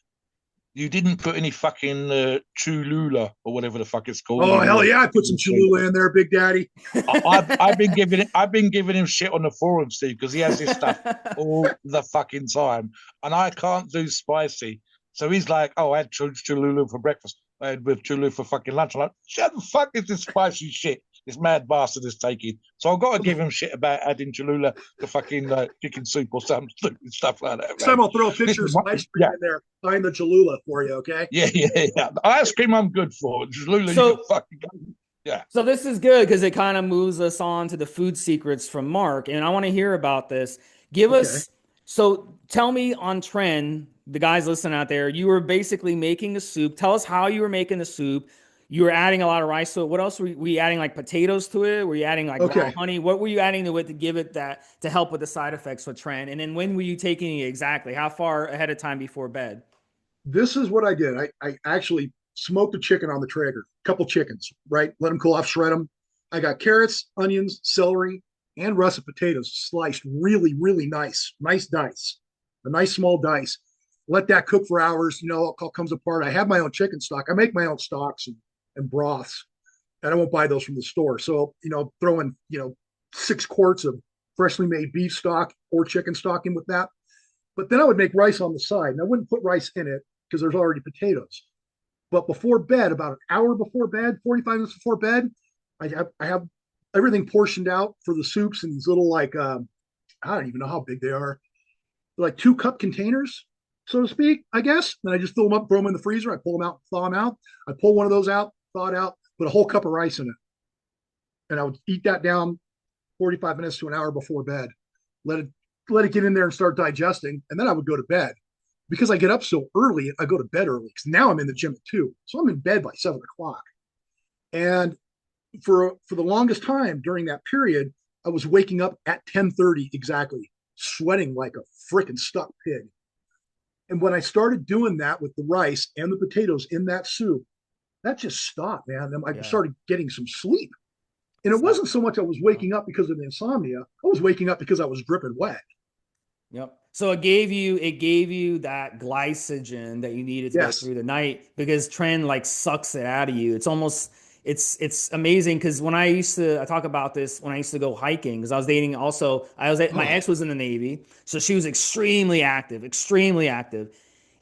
You didn't put any fucking Cholula or whatever the fuck it's called Oh in hell your. yeah! I put some Cholula in there, Big Daddy. I've been giving him shit on the forum, Steve, because he has this stuff all the fucking time, and I can't do spicy. So he's like, "Oh, I had Cholula for breakfast. I had with Cholula for fucking lunch." I'm like, "Shut the fuck is this spicy shit this mad bastard is taking?" So I've got to give him shit about adding Cholula to fucking chicken soup or some stupid stuff like that. Next time Man. I'll throw a picture Listen, of some ice cream yeah, in there. Find the Cholula for you, okay? yeah. Ice cream I'm good for. Cholula, you can So fucking go. Yeah. So this is good because it kind of moves us on to the food secrets from Mark, and I want to hear about this. Give Okay. us so tell me on trend, the guys listening out there, you were basically making a soup. Tell us how you were making the soup. You were adding a lot of rice to it. What else were you adding like potatoes to it? Were you adding like raw Okay. honey? What were you adding to it to give it that to help with the side effects with trend? And then when were you taking it exactly? How far ahead of time before bed? This is what I did. I actually smoked a chicken on the Traeger, a couple chickens, right? Let them cool off, shred them. I got carrots, onions, celery, and russet potatoes sliced really, really nice dice, a nice small dice. Let that cook for hours. It all comes apart. I have my own chicken stock. I make my own stocks and broths, and I won't buy those from the store. So, throw in, 6 quarts of freshly made beef stock or chicken stock in with that. But then I would make rice on the side, and I wouldn't put rice in it because there's already potatoes. But before bed, about an hour before bed, 45 minutes before bed, I have everything portioned out for the soups in these little I don't even know how big they are, like 2 cup containers, so to speak, I guess. Then I just fill them up, throw them in the freezer. I pull them out, thaw them out. I pull one of those out, thaw it out, put a whole cup of rice in it, and I would eat that down 45 minutes to an hour before bed. Let it let it get in there and start digesting, and then I would go to bed. Because I get up so early, I go to bed early because now I'm in the gym at 2, so I'm in bed by 7 o'clock. And for the longest time during that period, I was waking up at 10:30 exactly, sweating like a freaking stuck pig. And when I started doing that with the rice and the potatoes in that soup, that just stopped, man. And I Yeah. started getting some sleep. And it Stop. wasn't so much I was waking up because of the insomnia. I was waking up because I was dripping wet. Yep. So it gave you that glycogen that you needed to get Yes. through the night because trend like sucks it out of you. It's amazing because I talk about this when I used to go hiking because I was dating also my Oh, ex was in the Navy, so she was extremely active,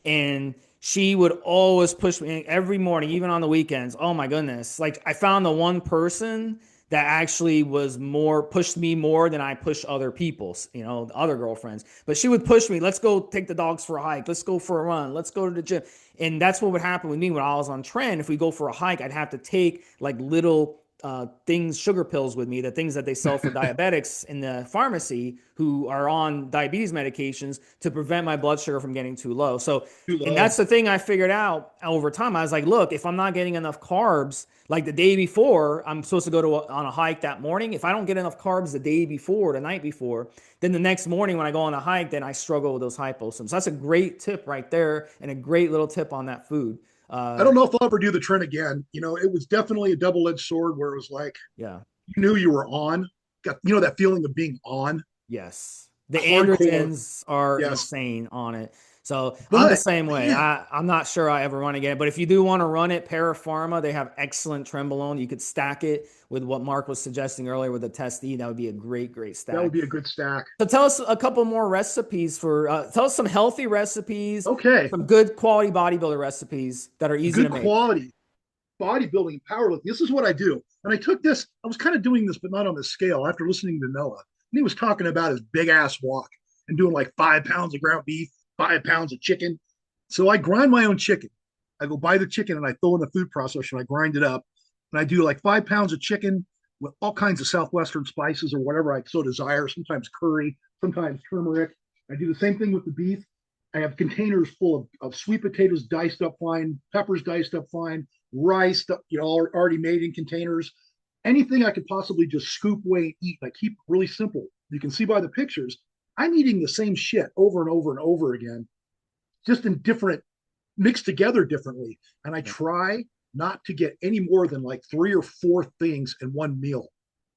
and she would always push me every morning, even on the weekends. Oh my goodness. Like I found the one person that actually was more pushed me more than I push other people's, other girlfriends. But she would push me, let's go take the dogs for a hike, let's go for a run, let's go to the gym. And that's what would happen with me when I was on trend. If we go for a hike, I'd have to take like little things, sugar pills with me, the things that they sell for diabetics in the pharmacy who are on diabetes medications to prevent my blood sugar from getting too low. So, too and that's low. the thing I figured out over time. I was like, look, if I'm not getting enough carbs, like the day before, I'm supposed to go on a hike that morning. If I don't get enough carbs the day before, the night before, then the next morning when I go on a hike, then I struggle with those hyposymptoms. So that's a great tip right there and a great little tip on that food. I don't know if I'll ever do the trend again. You know, it was definitely a double-edged sword where it was like Yeah. you knew you were on. Got that feeling of being on. Yes. The Hardcore. androgens are Yes. insane on it. So I'm the But same way. man, I'm not sure I ever run again, but if you do want to run it, ParaPharma, they have excellent trenbolone. You could stack it with what Mark was suggesting earlier with the Test E. That would be a great that would stack. be a good stack. So tell us a couple more recipes for, tell us some healthy recipes, Okay. some good quality bodybuilder recipes that are easy to Good make. quality bodybuilding and powerlifting. This is what I do. And I took this, I was kind of doing this, but not on this scale after listening to Noah. And he was talking about his big ass walk and doing like 5 pounds of ground beef, 5 pounds of chicken. So I grind my own chicken. I go buy the chicken and I throw in the food processor and I grind it up. And I do like 5 pounds of chicken with all kinds of Southwestern spices or whatever I so desire, sometimes curry, sometimes turmeric. I do the same thing with the beef. I have containers full of sweet potatoes diced up fine, peppers diced up fine, rice, already made in containers. Anything I could possibly just scoop away and eat. I keep it really simple. You can see by the pictures, I'm eating the same shit over and over and over again, just in different, mixed together differently. And I try not to get any more than like 3 or 4 things in one meal.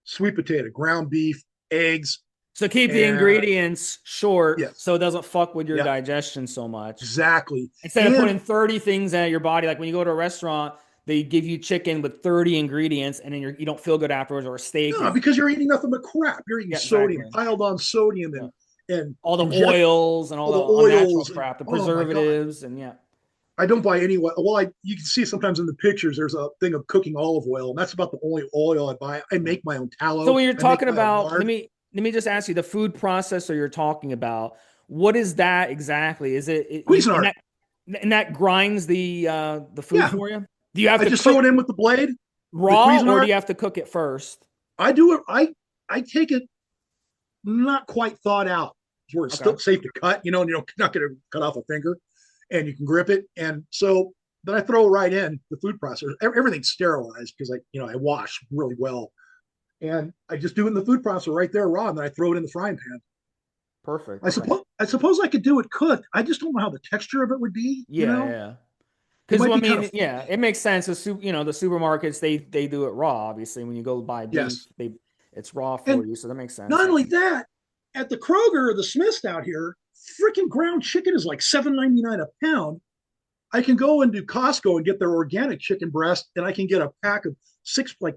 Sweet potato, ground beef, eggs, So keep the and ingredients short yes, so it doesn't fuck with your yeah, digestion so much. exactly. Instead of And putting 30 things in your body, like when you go to a restaurant, they give you chicken with 30 ingredients and then you don't feel good afterwards, or a steak. no, because you're eating nothing but crap. You're eating Yeah, sodium, exactly. piled on sodium, Yeah. and All the inject oils and all all the the unnatural oils, and crap, the oh my god, preservatives, and yeah. I don't buy any. Well, you can see sometimes in the pictures there's a thing of cooking olive oil, and that's about the only oil I buy. I Yeah. make my own So tallow. when you're I make talking my own about, let lard. me let me just ask you, the food processor you're talking about, what is that exactly? Is Cuisinart. and that grinds the food Yeah, for you? Do you have I to just throw cook it in with the blade, the raw or do Cuisinart. you have to cook it first? I do it. I take it not quite thought out, where it's Okay. still safe to cut. And you're not going to cut off a finger, and you can grip it. And so then I throw it right in the food processor. Everything's sterilized because I wash really well, and I just do it in the food processor right there raw, and then I throw it in the frying pan. Perfect. I Okay. suppose I suppose I could do it cooked. I just don't know how the texture of it would be. Yeah, yeah. It Because might I be kind of mean, yeah, it makes sense. The supermarkets they do it raw. Obviously, when you go buy beef, yes. it's raw And for you, so that makes sense. not Yeah. only that, at the Kroger or the Smiths out here, freaking ground chicken is like $7.99 a pound. I can go into Costco and get their organic chicken breast, and I can get a pack of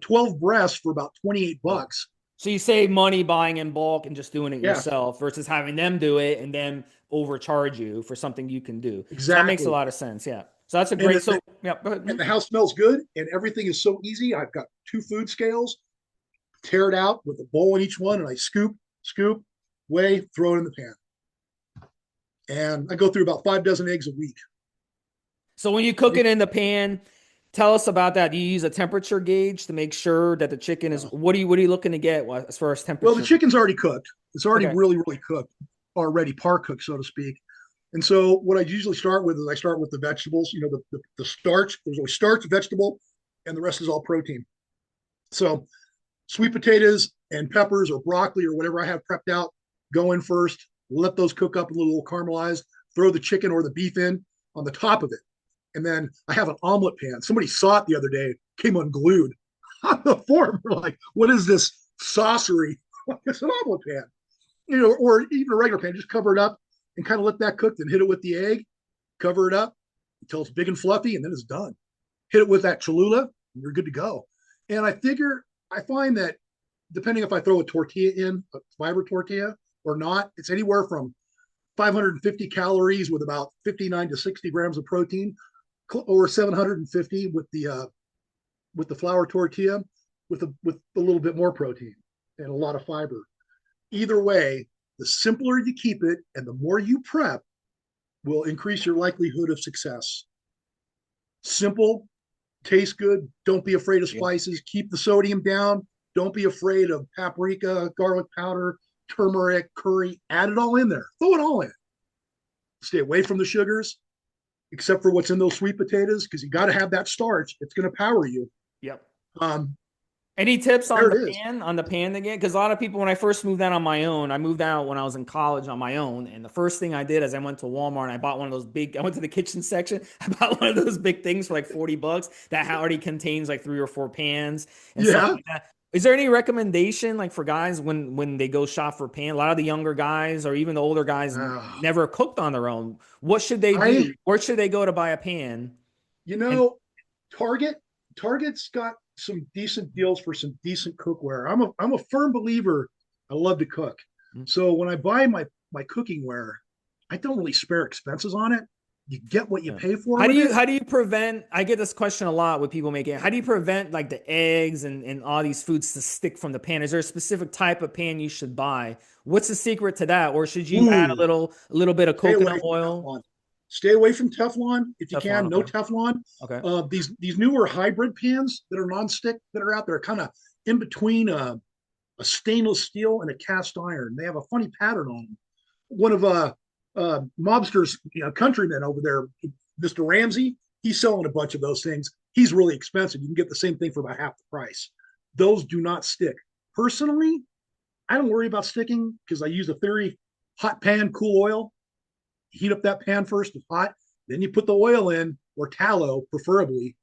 12 breasts for about 28 Yeah. bucks. So you save money buying in bulk and just doing it Yes, yourself versus having them do it and then overcharge you for something you can do. So that makes a exactly. lot of sense. Yeah. So that's a And great. the, So yeah, go ahead. and the house smells good, and everything is so easy. I've got 2 food scales, tear it out with a bowl in each one, and I scoop, weigh, throw it in the pan. And I go through about 5 dozen eggs a week. So when you cook it in the pan, tell us about that. Do you use a temperature gauge to make sure that the chicken is? Uh, What are you looking to get as far as well, the temperature? chicken's already cooked. It's already Okay. really, really cooked, already par cooked, so to speak. And so what I usually start with is I start with the vegetables, the starch. There's always starch, vegetable, and the rest is all protein. So sweet potatoes and peppers or broccoli or whatever I have prepped out go in first. Let those cook up a little caramelized. Throw the chicken or the beef in on the top of it. And then I have an omelet pan. Somebody saw it the other day, came unglued on the form. We're like, what is this saucery? It's an omelet pan, or even a regular pan. Just cover it up and kind of let that cook. Then hit it with the egg, cover it up until it's big and fluffy, and then it's done. Hit it with that Cholula, and you're good to go. And I find that depending if I throw a tortilla in, a fiber tortilla or not, it's anywhere from 550 calories with about 59 to 60 grams of protein, or 750 with the flour tortilla with a little bit more protein and a lot of fiber. Either way, the simpler you keep it and the more you prep will increase your likelihood of success. Simple, tastes good. Don't be afraid of Yeah. spices. Keep the sodium down. Don't be afraid of paprika, garlic powder, turmeric, curry. Add it all in there. Throw it all in. Stay away from the sugars, except for what's in those sweet potatoes, because you got to have that starch. It's going to power you. Yep. Um, Any tips There on it is. the pan again? Because a lot of people, when I first moved out on my own, I moved out when I was in college on my own, and the first thing I did is I went to Walmart and I bought one of those big. I went to the kitchen section. I bought one of those big things for like $40 that already contains like 3 or 4 pans and stuff Yeah. like that. Is there any recommendation like for guys when they go shop for pan? A lot of the younger guys or even the older guys Uh, never cooked on their own. What should they I, do? Where should they go to buy a pan? you And know, Target, Target's got some decent deals for some decent cookware. I'm a firm believer. I love to cook. So when I buy my cooking ware, I don't really spare expenses on it. You get what you Yeah. pay for with it. How do you prevent, I get this question a lot with people making it. How do you prevent like the eggs and all these foods to stick from the pan? Is there a specific type of pan you should buy? What's the secret to that? Or should you add Ooh, a little bit of stay away coconut from oil? Teflon. Stay away from Teflon if you Teflon, can. No okay. Teflon. Okay. These newer hybrid pans that are nonstick that are out there, kind of in between a stainless steel and a cast iron. They have a funny pattern on them. One of Mobster's countrymen over there, Mr. Ramsey, he's selling a bunch of those things. He's really expensive. You can get the same thing for about half the price. Those do not stick. Personally, I don't worry about sticking because I use a theory: hot pan, cool oil. Heat up that pan first, it's hot. Then you put the oil in, or tallow preferably,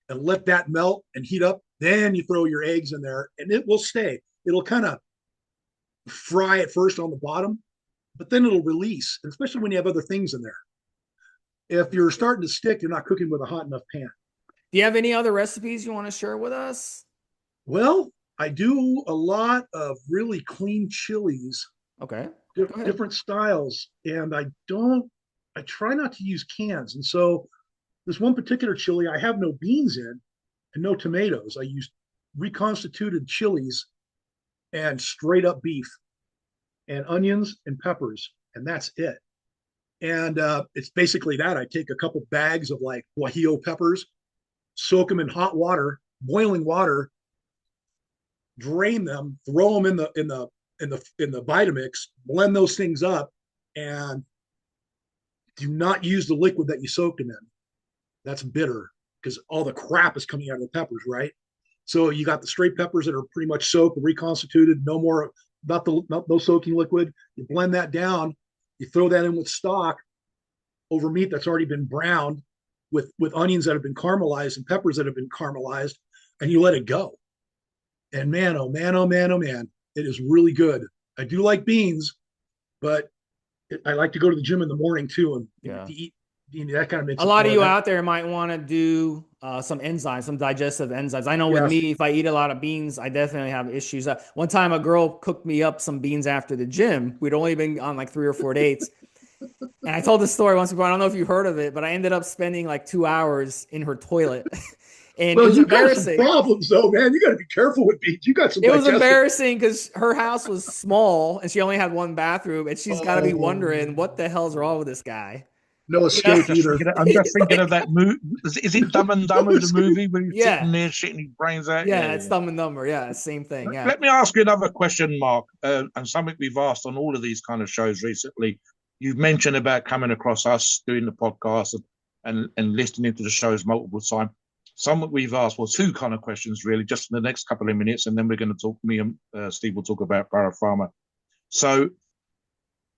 and let that melt and heat up. Then you throw your eggs in there and it will stay. It'll kind of fry at first on the bottom, but then it'll release, especially when you have other things in there. If you're starting to stick, you're not cooking with a hot enough pan. Do you have any other recipes you want to share with us? Well, I do a lot of really clean chilies, Okay. Go ahead. different styles, and I try not to use cans. And so this one particular chili, I have no beans in and no tomatoes. I use reconstituted chilies and straight up beef and onions and peppers, and that's it. And it's basically that. I take a couple bags of like guajillo peppers, soak them in hot water, boiling water, drain them, throw them in the Vitamix, blend those things up, and do not use the liquid that you soaked them in. That's bitter because all the crap is coming out of the peppers, right? So you got the straight peppers that are pretty much soaked, reconstituted, no more no soaking liquid. You blend that down, you throw that in with stock over meat that's already been browned with onions that have been caramelized and peppers that have been caramelized, and you let it go. And man, oh man, oh man, oh man, it is really good. I do like beans, but I like to go to the gym in the morning too, and Yeah. to eat. That kind of makes A it lot of fun. you out there might want to do some enzymes, some digestive enzymes. I know with Yes. me, if I eat a lot of beans, I definitely have issues. One time, a girl cooked me up some beans after the gym. We'd only been on like 3 or 4 dates. And I told this story once before. I don't know if you heard of it, but I ended up spending like 2 hours in her toilet. And it Well, was you got some embarrassing. problems though, man. You got to be careful with beans. You got some It was digestive. embarrassing because her house was small and she only had one bathroom. And she's got to be Oh, wondering what the hell's wrong with this guy. no You know? escape either. I'm just thinking of that movie. Is it Dumb and No Dumber, the escape. movie where he's sitting Yeah. there shitting his brains out? Yeah, Yeah. yeah, It's yeah. Dumb and Dumber. Yeah. Same thing. Yeah. Let me ask you another question, Mark, and something we've asked on all of these kind of shows recently. You've mentioned about coming across us doing the podcast and listening to the shows multiple times. Something we've asked, well, two kind of questions really, just in the next couple of minutes, and then we're going to talk. Me and Steve will talk about ParaPharma. So,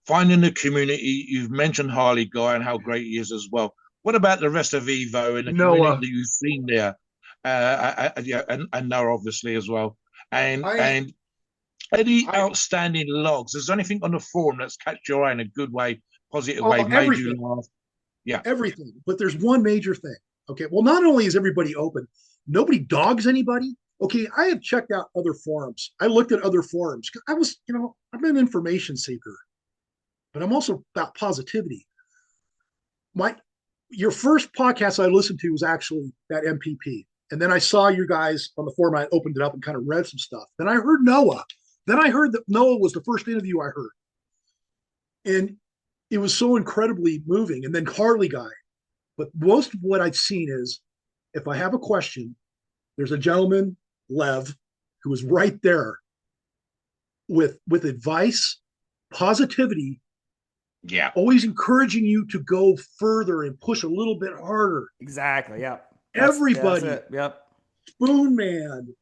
finding the community. You've mentioned Harley Guy and how great he is as well. What about the rest of Evo and the community Noah, that you've seen there? Yeah, and Noah obviously as well. And I, and any I, outstanding logs? Is there anything on the forum that's catch your eye in a good way, positive way, oh, made you everything, laugh? Yeah. everything. But there's one major thing. Okay. Well, not only is everybody open, nobody dogs anybody. Okay. I have checked out other forums. I looked at other forums. I was, I'm an information seeker, but I'm also about positivity. My Your first podcast I listened to was actually that MPP. And then I saw you guys on the forum. I opened it up and kind of read some stuff. Then I heard Noah. Then I heard that Noah was the first interview I heard. And it was so incredibly moving. And then Harley Guy. But most of what I've seen is if I have a question, there's a gentleman, Lev, who is right there with advice, positivity, Yeah. always encouraging you to go further and push a little bit harder. Exactly. Yep. That's Everybody, it. Yep. Spoon Man,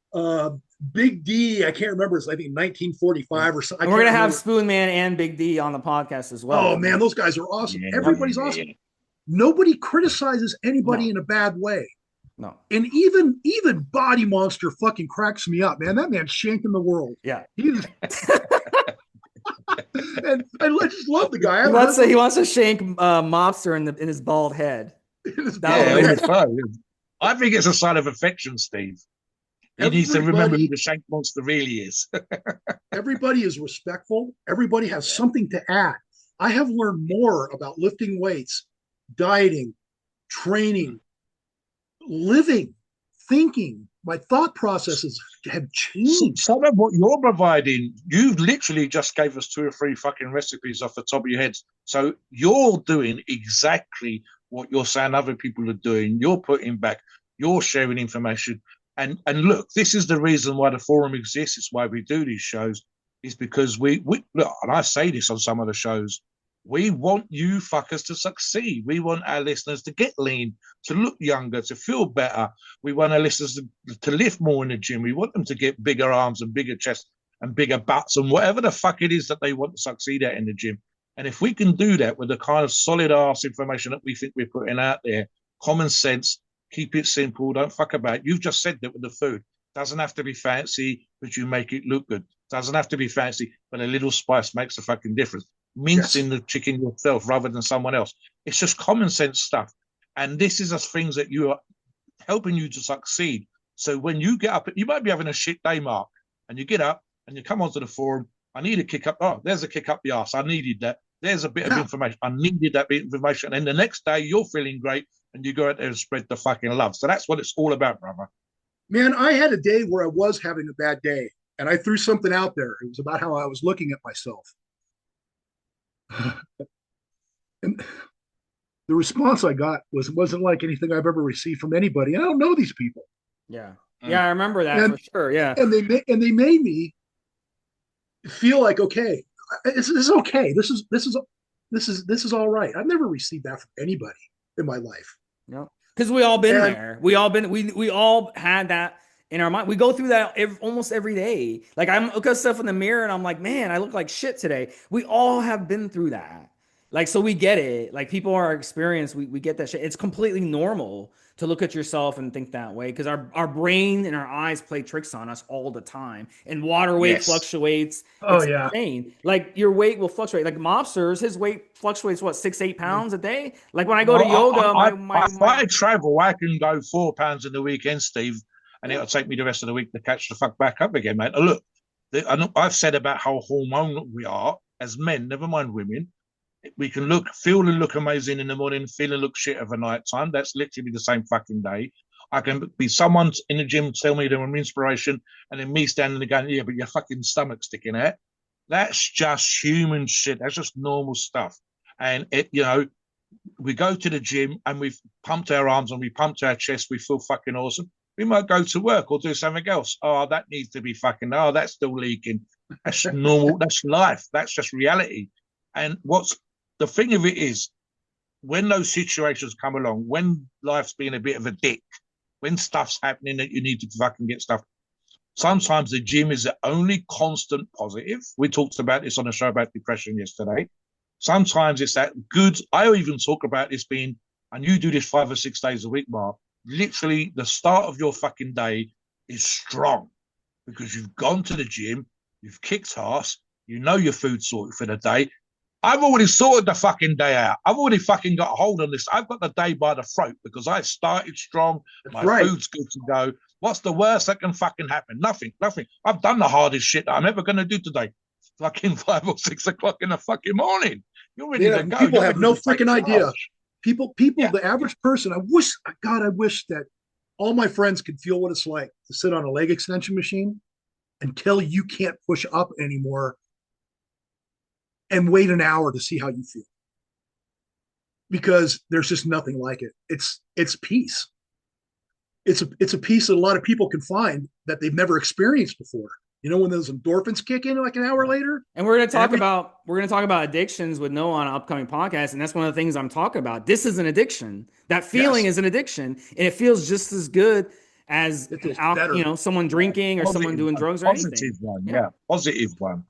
Big D. I can't remember. It's I think 1945 or something. And we're gonna have Spoon Man and Big D on the podcast as well. Oh man, those guys are awesome. Yeah, Everybody's awesome. Nobody criticizes anybody in a bad way. No. And even Body Monster fucking cracks me up, man. That man's shanking the world. Yeah. He's and I just love the guy. He wants to shank Mobster in his bald head. I think it's a sign of affection, Steve. He needs to remember who the shank monster really is. Everybody is respectful. Everybody has something to add. I have learned more about lifting weights, dieting, training, living, thinking. My thought processes have changed. Some of what you're providing, you literally just gave us 2 or 3 fucking recipes off the top of your heads. So you're doing exactly what you're saying other people are doing. You're putting back, you're sharing information. And look, this is the reason why the forum exists. It's why we do these shows, is because we look, and I say this on some of the shows, we want you fuckers to succeed. We want our listeners to get lean, to look younger, to feel better. We want our listeners to lift more in the gym. We want them to get bigger arms and bigger chests and bigger butts and whatever the fuck it is that they want to succeed at in the gym. And if we can do that with the kind of solid ass information that we think we're putting out there, common sense, keep it simple, don't fuck about. You've just said that with the food. Doesn't have to be fancy, but you make it look good. Doesn't have to be fancy, but a little spice makes a fucking difference. Mincing the chicken yourself rather than someone else. It's just common sense stuff. And this is the things that you are helping you to succeed. So when you get up, you might be having a shit day, Mark, and you get up and you come onto the forum. I need a kick up. Oh, there's a kick up the arse. I needed that. There's a bit of information. I needed that bit of information. And the next day you're feeling great and you go out there and spread the fucking love. So that's what it's all about, brother. Man, I had a day where I was having a bad day and I threw something out there. It was about how I was looking at myself. And the response I got wasn't like anything I've ever received from anybody. I don't know these people. Yeah, I remember that for sure. Yeah, and they made me feel like, okay, this is okay. This is all right. I've never received that from anybody in my life. No, because we all been there. We all had that in our mind. We go through that almost every day. Like I look at stuff in the mirror and I'm like, man, I look like shit today. We all have been through that. Like, so we get it. Like people are experienced. We get that shit. It's completely normal to look at yourself and think that way because our brain and our eyes play tricks on us all the time. And water weight fluctuates. Oh, it's insane. Like your weight will fluctuate. Like Mobster's, his weight fluctuates, what, 6-8 pounds a day? Like when I go to yoga, if I travel, I can go 4 pounds in the weekend, Steve, and it'll take me the rest of the week to catch the fuck back up again, mate. Look, I've said about how hormonal we are as men, never mind women. We can feel and look amazing in the morning, feel and look shit over night time. That's literally the same fucking day. I can be someone in the gym tell me they're an inspiration, and then me standing there going, yeah, but your fucking stomach's sticking out. That's just human shit. That's just normal stuff. And we go to the gym and we've pumped our arms and we pumped our chest. We feel fucking awesome. We might go to work or do something else. Oh, that needs to be fucking. Oh, that's still leaking. That's normal. That's life. That's just reality. And the thing of it is, when those situations come along, when life's being a bit of a dick, when stuff's happening that you need to fucking get stuff, sometimes the gym is the only constant positive. We talked about this on a show about depression yesterday. Sometimes it's that good. I even talk about this being, and you do this 5 or 6 days a week, Mark, literally the start of your fucking day is strong because you've gone to the gym, you've kicked ass, you know your food's sorted for the day. I've already sorted the fucking day out. I've already fucking got a hold on this. I've got the day by the throat because I started strong. My food's good to go. What's the worst that can fucking happen? Nothing. I've done the hardest shit that I'm ever going to do today. Fucking 5 or 6 o'clock in the fucking morning. You're ready to go. People have no freaking idea. People, the average person, I wish that all my friends could feel what it's like to sit on a leg extension machine until you can't push up anymore and wait an hour to see how you feel. Because there's just nothing like it. It's peace. It's a peace that a lot of people can find that they've never experienced before. You know, when those endorphins kick in like an hour later. And we're going to talk about addictions with Noah on an upcoming podcast. And that's one of the things I'm talking about. This is an addiction. That feeling is an addiction. And it feels just as good as It is better. someone drinking or someone doing drugs or anything. Positive one, yeah, positive one.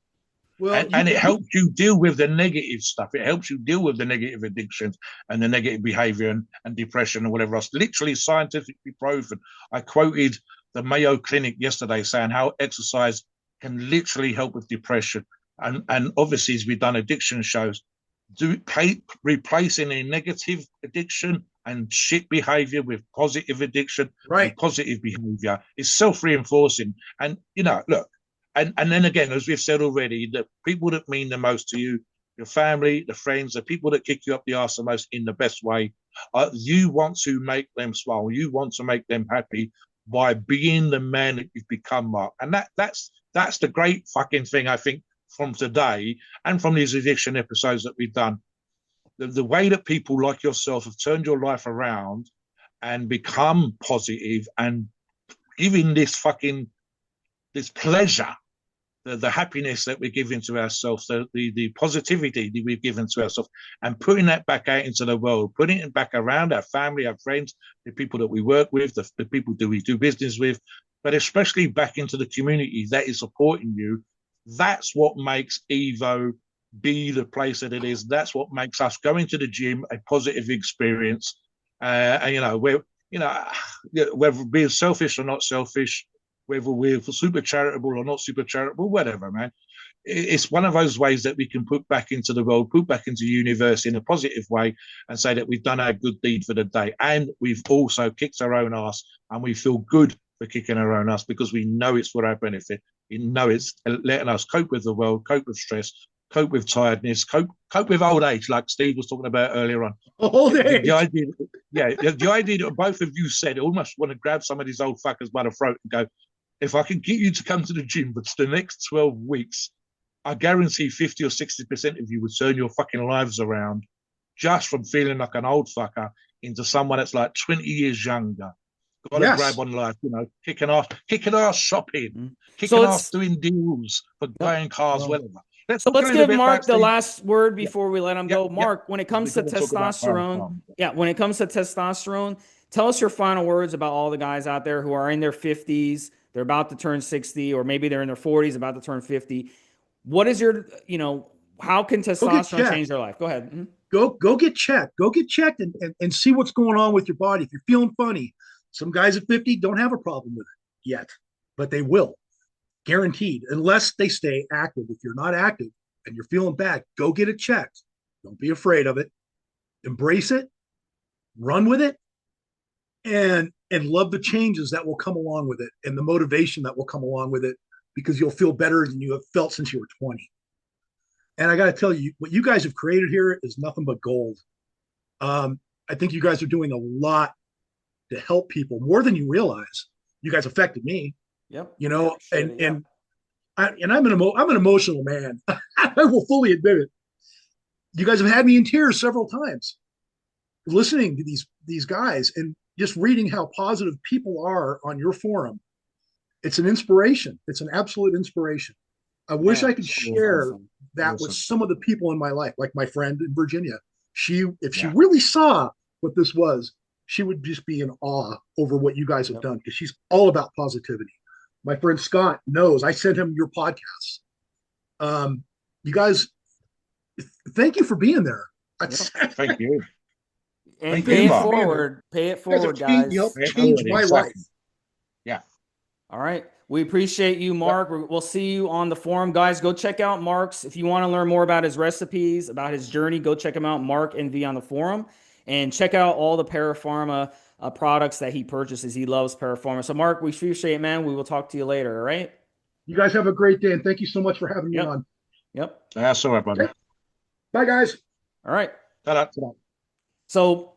Well, And it helps you deal with the negative stuff. It helps you deal with the negative addictions and the negative behavior and depression and whatever else. Literally scientifically proven. I quoted the Mayo Clinic yesterday saying how exercise can literally help with depression. And obviously, as we've done addiction shows, replacing a negative addiction and shit behavior with positive addiction and positive behavior is self-reinforcing. And, look, and then again, as we've said already, the people that mean the most to you, your family, the friends, the people that kick you up the arse the most in the best way, you want to make them smile. You want to make them happy by being the man that you've become, Mark. And that's the great fucking thing, I think, from today and from these addiction episodes that we've done. The way that people like yourself have turned your life around and become positive and giving this pleasure, the happiness that we're giving to ourselves, the positivity that we've given to ourselves, and putting that back out into the world, putting it back around our family, our friends, the people that we work with, the people that we do business with, but especially back into the community that is supporting you. That's what makes Evo be the place that it is. That's what makes us going to the gym a positive experience. And whether being selfish or not selfish, whether we're super charitable or not super charitable, whatever, man. It's one of those ways that we can put back into the world, put back into the universe in a positive way and say that we've done our good deed for the day. And we've also kicked our own ass, and we feel good for kicking our own ass because we know it's for our benefit. We know it's letting us cope with the world, cope with stress, cope with tiredness, cope with old age, like Steve was talking about earlier on. Old age. The idea that both of you said, I almost want to grab some of these old fuckers by the throat and go, if I can get you to come to the gym for the next 12 weeks, I guarantee 50 or 60% of you would turn your fucking lives around just from feeling like an old fucker into someone that's like 20 years younger. Got to grab on life, kicking ass shopping, kicking ass doing deals for buying cars, whatever. Let's give Mark the last word before we let him go. Mark, when it comes to testosterone, tell us your final words about all the guys out there who are in their 50s, they're about to turn 60, or maybe they're in their 40s, about to turn 50. What is your, how can testosterone change their life? Go ahead. Mm-hmm. Go get checked. Go get checked and see what's going on with your body. If you're feeling funny, some guys at 50 don't have a problem with it yet, but they will. Guaranteed, unless they stay active. If you're not active and you're feeling bad, go get it checked. Don't be afraid of it. Embrace it, run with it, and love the changes that will come along with it and the motivation that will come along with it, because you'll feel better than you have felt since you were 20. And I got to tell you, what you guys have created here is nothing but gold. I think you guys are doing a lot to help people, more than you realize. You guys affected me. Yep. I'm an emotional man. I will fully admit it. You guys have had me in tears several times listening to these guys and just reading how positive people are on your forum. It's an inspiration. It's an absolute inspiration. I wish I could share that with some of the people in my life, like my friend in Virginia. If she really saw what this was, she would just be in awe over what you guys have done, because she's all about positivity. My friend Scott knows. I sent him your podcast. You guys, thank you for being there. Thank you. And pay it forward, guys. You helped change my life. Yeah. All right. We appreciate you, Mark. We'll see you on the forum. Guys, go check out Mark's. If you want to learn more about his recipes, about his journey, go check him out, MarkNV, on the forum. And check out all the ParaPharma products that he purchases. He loves ParaPharma. So, Mark, we appreciate it, man. We will talk to you later, all right? You guys have a great day, and thank you so much for having me on. Yep. That's all right, buddy. Okay. Bye, guys. All right. Ta-da. So,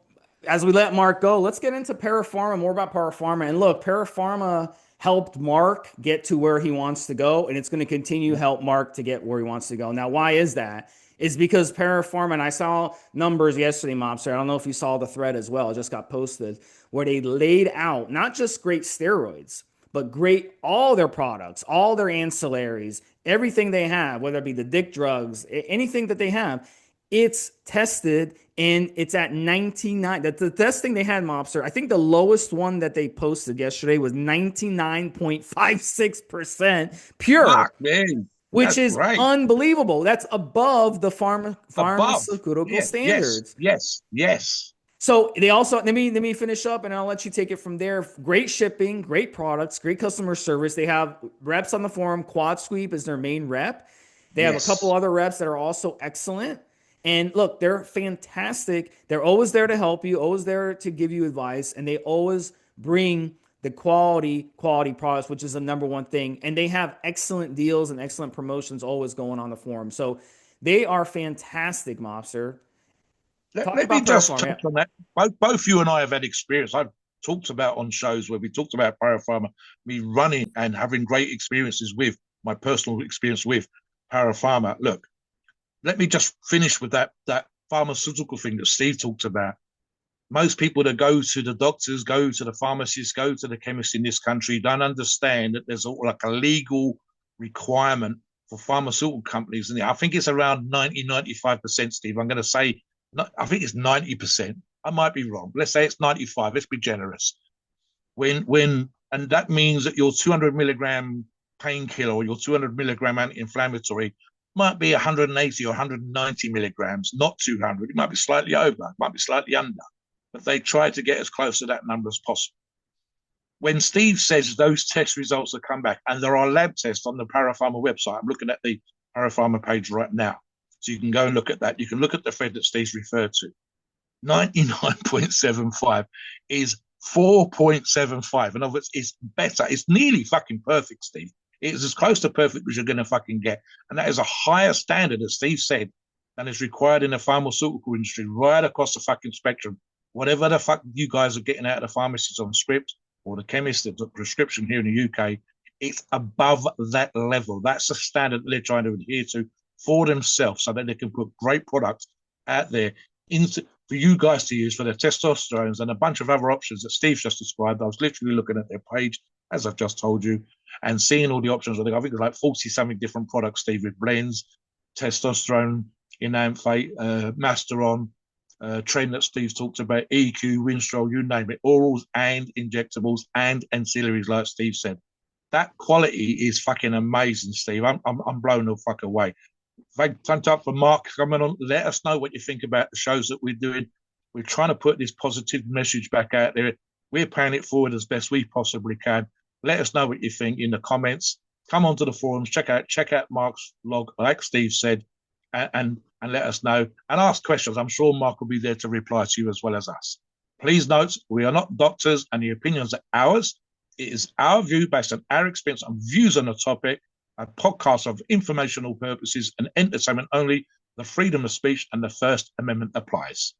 as we let Mark go, let's get into ParaPharma, more about ParaPharma. And look, ParaPharma helped Mark get to where he wants to go, and it's going to continue to help Mark to get where he wants to go. Now, why is that? Is because ParaPharma, and I saw numbers yesterday, Mobster. I don't know if you saw the thread as well. It just got posted, where they laid out not just great steroids, but all their products, all their ancillaries, everything they have, whether it be the dick drugs, anything that they have, It's tested and it's at 99. That's the testing they had, Mobster. I think the lowest one that they posted yesterday was 99.56% pure, Fuck, man. which That's is great. unbelievable. That's above the Above. pharmaceutical Yeah, yes, standards. yes, yes. So they also let me finish up and I'll let you take it from there. Great shipping, great products, great customer service. They have reps on the forum. Quad Sweep is their main rep. They have a couple Yes. other reps that are also excellent. And look, they're fantastic. They're always there to help you, always there to give you advice, and they always bring the quality products, which is the number one thing. And they have excellent deals and excellent promotions always going on the forum. So they are fantastic, Mobster. Talk Let me about just ParaPharma. touch Yeah. on that. Both you and I have had experience. I've talked about on shows where we talked about ParaPharma, me running and having great experiences with my personal experience with ParaPharma. Look, let me just finish with that pharmaceutical thing that Steve talked about. Most people that go to the doctors, go to the pharmacists, go to the chemists in this country don't understand that there's like a legal requirement for pharmaceutical companies. And I think it's around 95%, Steve. I'm going to say, I think it's 90%. I might be wrong. Let's say it's 95. Let's be generous. And that means that your 200 milligram painkiller or your 200 milligram anti-inflammatory might be 180 or 190 milligrams, not 200. It might be slightly over, it might be slightly under, but they try to get as close to that number as possible. When Steve says those test results have come back, and there are lab tests on the ParaPharma website, I'm looking at the ParaPharma page right now, so you can go and look at that. You can look at the thread that Steve's referred to. 99.75 is 4.75. In other words, it's better. It's nearly fucking perfect, Steve. It's as close to perfect as you're going to fucking get. And that is a higher standard, as Steve said, than is required in the pharmaceutical industry right across the fucking spectrum. Whatever the fuck you guys are getting out of the pharmacists on script or the chemists at the prescription here in the UK, it's above that level. That's the standard they're trying to adhere to for themselves so that they can put great products out there for you guys to use for their testosterones and a bunch of other options that Steve just described. I was literally looking at their page, as I've just told you, and seeing all the options. I think there's like 40-something different products, Steve, with blends, testosterone, enanthate, Masteron, trend that Steve talked about, EQ, Winstrol, you name it, orals and injectables and ancillaries, like Steve said. That quality is fucking amazing, Steve. I'm blown the fuck away. Thank up for Mark coming on. Let us know what you think about the shows that we're doing. We're trying to put this positive message back out there. We're paying it forward as best we possibly can. Let us know what you think in the comments. Come onto the forums, check out Mark's blog, like Steve said, and let us know and ask questions. I'm sure Mark will be there to reply to you as well as us. Please note, we are not doctors and the opinions are ours. It is our view based on our experience and views on the topic. A podcast of informational purposes and entertainment only. The freedom of speech and the First Amendment applies.